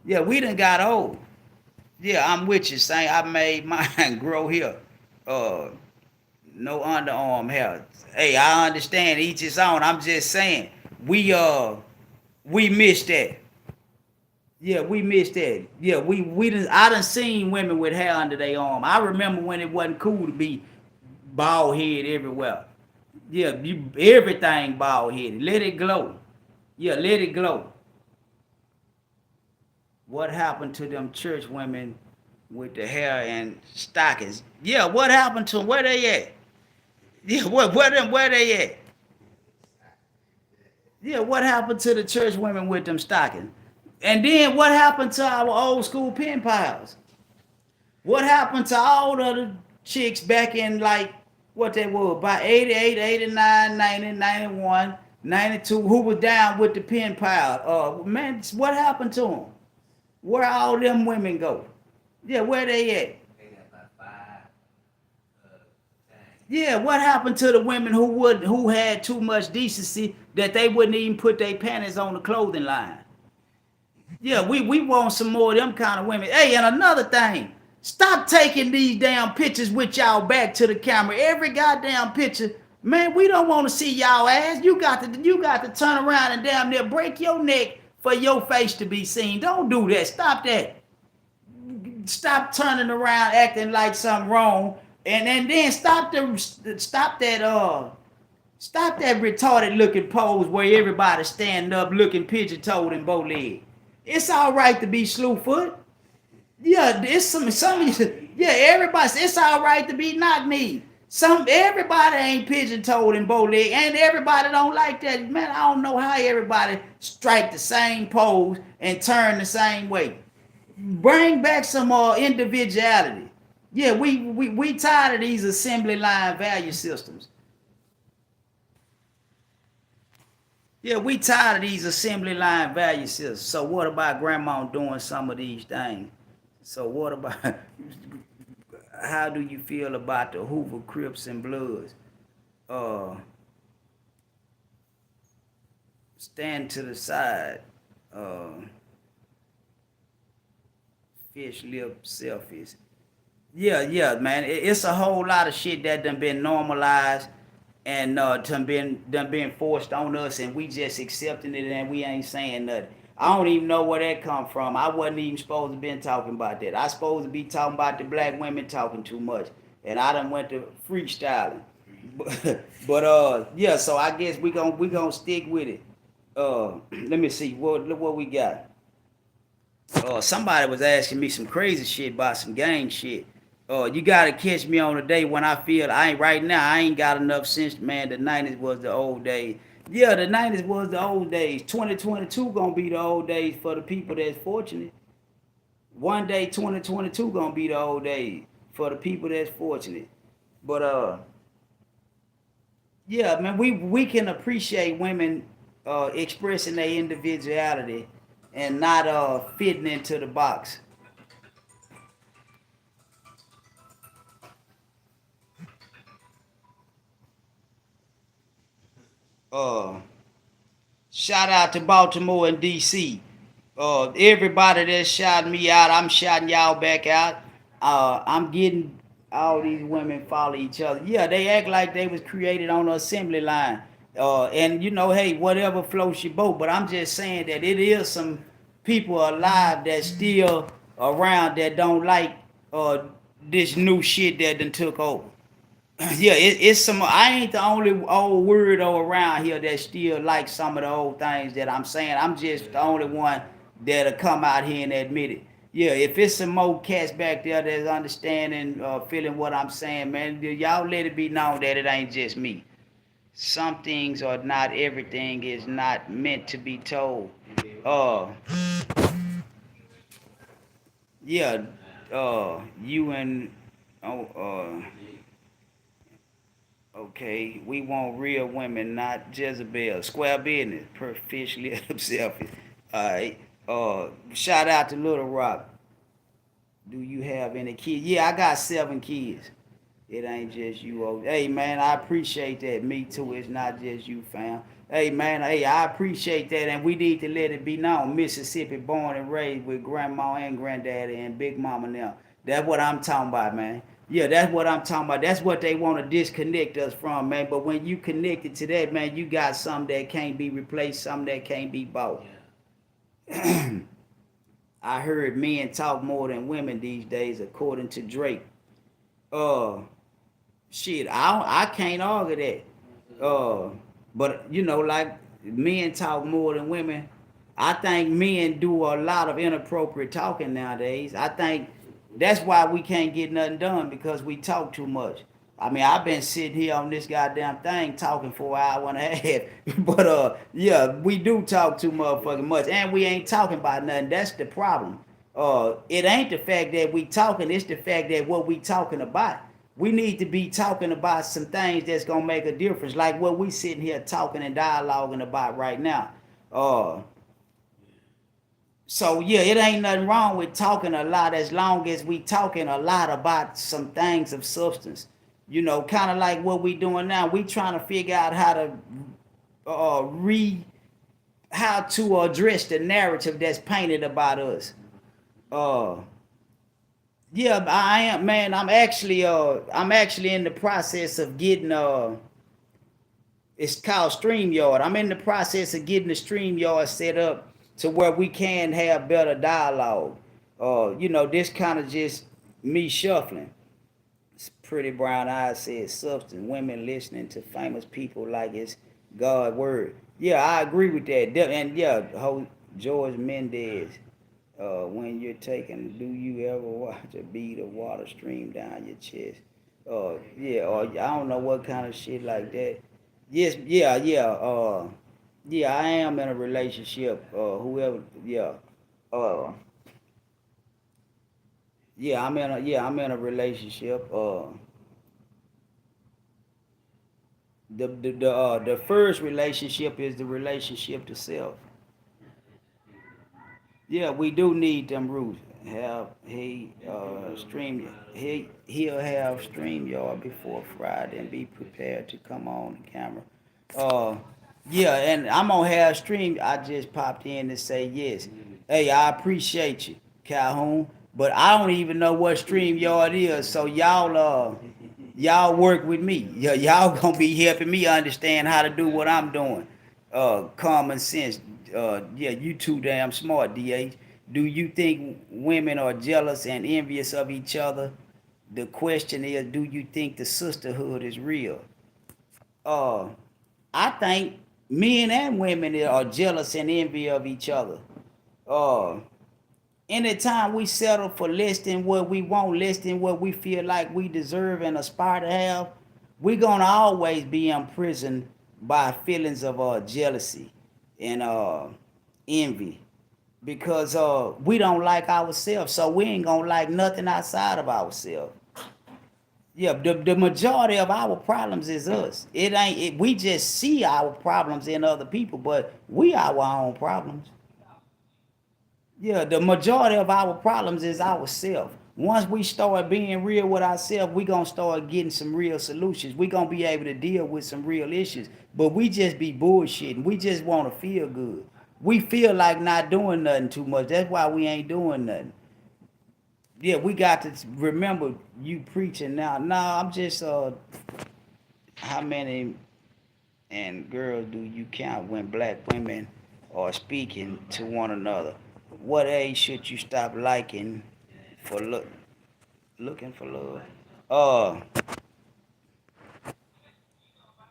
Yeah, we done got old. Yeah, I'm with you, saying I made mine grow here. No underarm hair. Hey, I understand each his own. I'm just saying we missed that. Yeah, we missed that. Yeah, I done seen women with hair under their arm. I remember when it wasn't cool to be bald head everywhere. Yeah, everything bald headed. Let it glow. Yeah, let it glow. What happened to them church women with the hair and stockings? Yeah, what happened to them? Where they at? Yeah, where they at? Yeah, what happened to the church women with them stockings? And then what happened to our old school pen pals? What happened to all of the chicks back in like what they were by 88, 89, 90, 91, 92 who was down with the pen pal? Man, what happened to them? Where all them women go? Yeah, where they at? Yeah, what happened to the women who had too much decency that they wouldn't even put their panties on the clothing line? Yeah, we want some more of them kind of women. Hey, and another thing, stop taking these damn pictures with y'all back to the camera. Every goddamn picture, man, we don't want to see y'all ass. You got to turn around and damn near break your neck for your face to be seen. Don't do that. Stop that. Stop turning around acting like something wrong. And then stop that retarded looking pose where everybody's standing up looking pigeon-toed and bow-legged. It's all right to be slew-foot. Yeah, it's some yeah, everybody, it's all right to be knock-kneed. Everybody ain't pigeon-toed and bow-legged, and everybody don't like that. Man, I don't know how everybody strike the same pose and turn the same way. Bring back some individuality. Yeah, we tired of these assembly line value systems. Yeah, we tired of these assembly line value systems. So what about grandma doing some of these things? So what about how do you feel about the Hoover Crips and Bloods? Uh, stand to the side. Uh, fish lip selfies. Yeah, man. It's a whole lot of shit that done been normalized and done been forced on us, and we just accepting it, and we ain't saying nothing. I don't even know where that come from. I wasn't even supposed to been talking about that. I supposed to be talking about the black women talking too much, and I done went to freestyling. But yeah. So I guess we gonna stick with it. Let me see what we got. Somebody was asking me some crazy shit about some gang shit. You gotta catch me on a day when I feel I ain't right now. I ain't got enough sense, man. The '90s was the old days. Yeah, the '90s was the old days. 2022 gonna be the old days for the people that's fortunate. One day, 2022 gonna be the old days for the people that's fortunate. But yeah, man, we can appreciate women expressing their individuality and not fitting into the box. Uh, Shout out to Baltimore and DC. Everybody that shot me out, I'm shouting y'all back out. I'm getting all these women follow each other. Yeah, they act like they was created on the assembly line. And hey, whatever floats your boat. But I'm just saying that it is some people alive that still around that don't like uh, this new shit that done took over. Yeah, it's some. I ain't the only old weirdo around here that still like some of the old things that I'm saying. I'm just the only one that'll come out here and admit it. Yeah, if it's some more cats back there that's understanding, feeling what I'm saying, man, y'all let it be known that it ain't just me. Some things are not. Everything is not meant to be told. Uh, yeah. You and oh, okay, we want real women, not Jezebel. Square business, perfectly selfish. All right. Shout out to Little Rock. Do you have any kids? Yeah, I got 7 kids. It ain't just you. Hey, man, I appreciate that. Me too. It's not just you, fam. Hey, man, hey, I appreciate that, and we need to let it be known. Mississippi, born and raised with grandma and granddaddy and big mama now. That's what I'm talking about, man. Yeah, that's what I'm talking about. That's what they want to disconnect us from, man. But when you connected to that, man, you got something that can't be replaced, something that can't be bought. I heard men talk more than women these days, according to Drake. Uh, Shit, I can't argue that. But like men talk more than women. I think men do a lot of inappropriate talking nowadays. I think that's why we can't get nothing done because we talk too much. I mean, I've been sitting here on this goddamn thing talking for an hour and a half. But yeah, we do talk too motherfucking much, and we ain't talking about nothing. That's the problem. It ain't the fact that we talking; it's the fact that what we talking about. We need to be talking about some things that's gonna make a difference, like what we sitting here talking and dialoguing about right now. Uh, so yeah, it ain't nothing wrong with talking a lot as long as we talking a lot about some things of substance. Kind of like what we doing now. We trying to figure out how to re how to address the narrative that's painted about us. Uh, yeah, I am, man. I'm actually in the process of getting it's called StreamYard. I'm in the process of getting the StreamYard set up to where we can have better dialogue. This kind of just me shuffling. Pretty brown eyes said substance. Women listening to famous people like it's God word. Yeah, I agree with that. And yeah, George Mendez. When you're taking, do you ever watch a bead of water stream down your chest? Yeah, or I don't know what kind of shit like that. Yes, yeah, yeah, yeah, I am in a relationship. Whoever, yeah, uh, I'm in a relationship. The first relationship is the relationship to self. Yeah, we do need them roots. Have he he'll have StreamYard before Friday and be prepared to come on the camera. Uh yeah, and I'm gonna have stream. I just popped in to say yes. Hey, I appreciate you, Calhoun. But I don't even know what StreamYard is, so y'all work with me. Y'all gonna be helping me understand how to do what I'm doing. Common sense. Yeah, you too damn smart, DH. Do you think women are jealous and envious of each other? The question is, do you think the sisterhood is real? Uh, I think men and women are jealous and envy of each other. Uh, Anytime we settle for less than what we want, less than what we feel like we deserve and aspire to have, we're gonna always be imprisoned by feelings of jealousy and envy because we don't like ourselves, so we ain't gonna like nothing outside of ourselves. Yeah, the majority of our problems is us. It ain't it, we just see our problems in other people, but we our own problems. Yeah, the majority of our problems is ourselves. Once we start being real with ourselves, we gonna start getting some real solutions. We gonna be able to deal with some real issues. But we just be bullshitting. We just want to feel good. We feel like not doing nothing too much. That's why we ain't doing nothing. Yeah, we got to remember you preaching now. No, I'm just how many and girls do you count when black women are speaking to one another? What age should you stop liking for looking for love? Uh,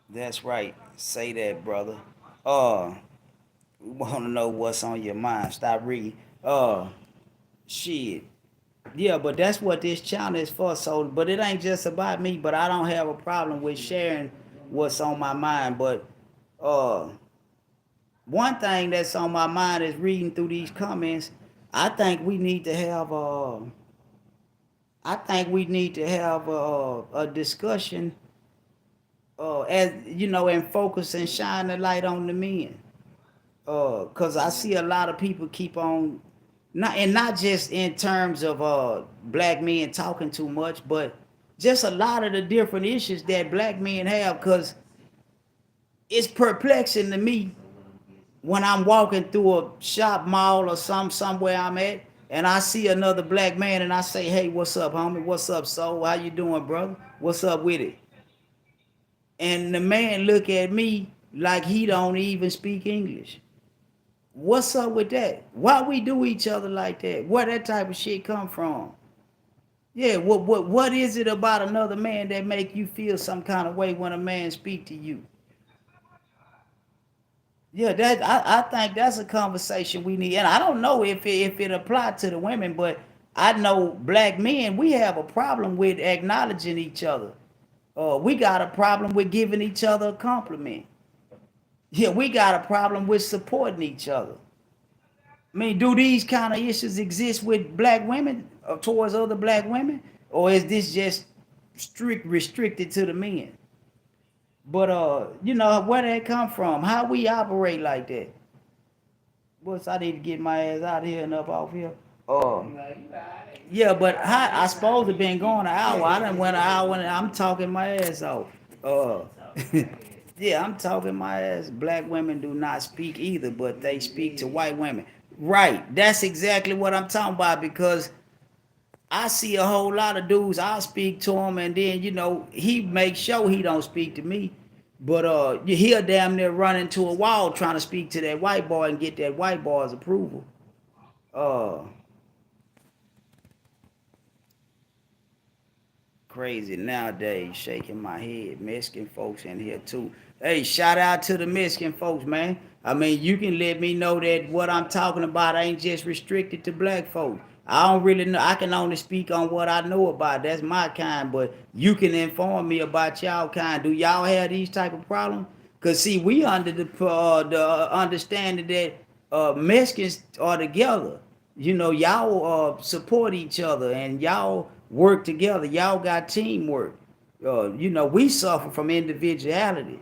that's right. Say that, brother. We want to know what's on your mind. Stop reading. Shit. Yeah, but that's what this channel is for. So, but it ain't just about me. But I don't have a problem with sharing what's on my mind. But uh, one thing that's on my mind is reading through these comments. I think we need to have a discussion, as you know, and focus and shine the light on the men. Cause I see a lot of people keep on, not just in terms of black men talking too much, but just a lot of the different issues that black men have. Cause it's perplexing to me when I'm walking through a shop mall or somewhere I'm at, and I see another black man, and I say, "Hey, what's up, homie? What's up, soul? How you doing, brother? What's up with it?" And the man look at me like he don't even speak English. What's up with that? Why we do each other like that? Where that type of shit come from? Yeah, what is it about another man that make you feel some kind of way when a man speak to you? Yeah, that I think that's a conversation we need, and I don't know if it applied to the women, but I know black men we have a problem with acknowledging each other. We got a problem with giving each other a compliment. Yeah, we got a problem with supporting each other. I mean, do these kind of issues exist with black women or towards other black women, or is this just restricted to the men? But you know where that come from? How we operate like that? What's I need to get my ass out of here and up off here. Uh, yeah, but I suppose it been going an hour. I done went an hour and I'm talking my ass off. Uh, yeah, I'm talking my ass. Black women do not speak either, but they speak to white women. Right. That's exactly what I'm talking about because I see a whole lot of dudes. I'll speak to him, and then he makes sure he don't speak to me. But he'll damn near run into a wall trying to speak to that white boy and get that white boy's approval. Uh, Crazy nowadays. Shaking my head. Mexican folks in here too. Hey, shout out to the Mexican folks, man. I mean, you can let me know that what I'm talking about ain't just restricted to black folks. I don't really know. I can only speak on what I know about. That's my kind, but you can inform me about y'all kind. Do y'all have these type of problems? Cause see, we under the understanding that Mexicans are together. You know, y'all support each other and y'all work together. Y'all got teamwork. You know, we suffer from individuality.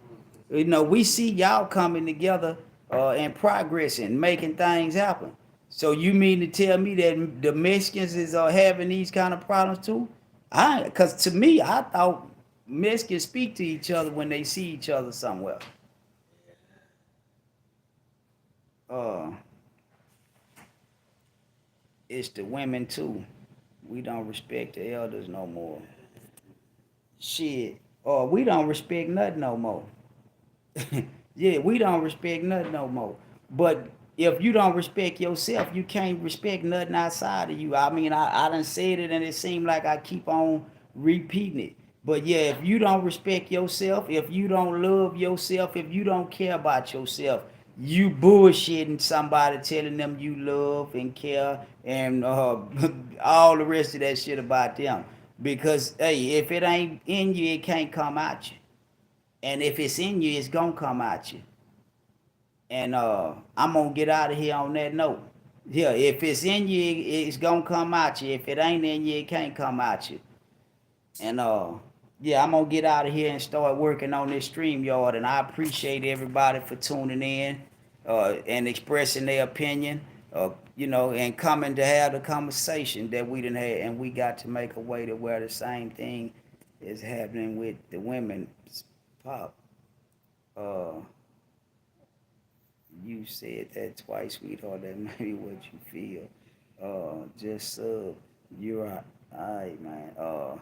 You know, we see y'all coming together and progressing, making things happen. So you mean to tell me that the Mexicans is having these kind of problems too? Cause to me, I thought Mexicans speak to each other when they see each other somewhere. Uh, it's the women too. We don't respect the elders no more. Shit. We don't respect nothing no more. Yeah, we don't respect nothing no more. But if you don't respect yourself, you can't respect nothing outside of you. I mean, I done said it and it seemed like I keep on repeating it. But yeah, if you don't respect yourself, if you don't love yourself, if you don't care about yourself, you bullshitting somebody telling them you love and care and all the rest of that shit about them. Because hey, if it ain't in you, it can't come out you. And if it's in you, it's gonna come out you. And I'm gonna get out of here on that note. Yeah, if it's in you, it's gonna come out you. If it ain't in you, it can't come out you. And yeah, I'm gonna get out of here and start working on this stream yard. And I appreciate everybody for tuning in and expressing their opinion. You know, and coming to have the conversation that we didn't have, and we got to make a way to where the same thing is happening with the women's pop. Uh, you said that twice, sweetheart. That may be what you feel. Just you're right. All right, man.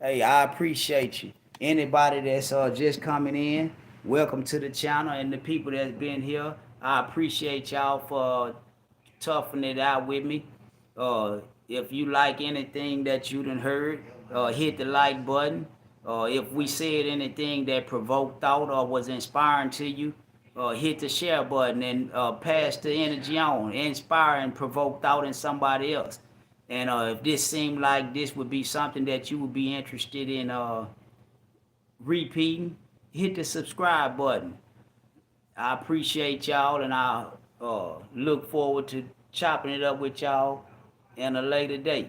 Hey, I appreciate you. Anybody that's just coming in, welcome to the channel, and the people that's been here, I appreciate y'all for toughing it out with me. Uh, if you like anything that you done heard, hit the like button. If we said anything that provoked thought or was inspiring to you, hit the share button and pass the energy on, inspire and provoke thought in somebody else. And if this seemed like this would be something that you would be interested in repeating, hit the subscribe button. I appreciate y'all, and I look forward to chopping it up with y'all in a later date.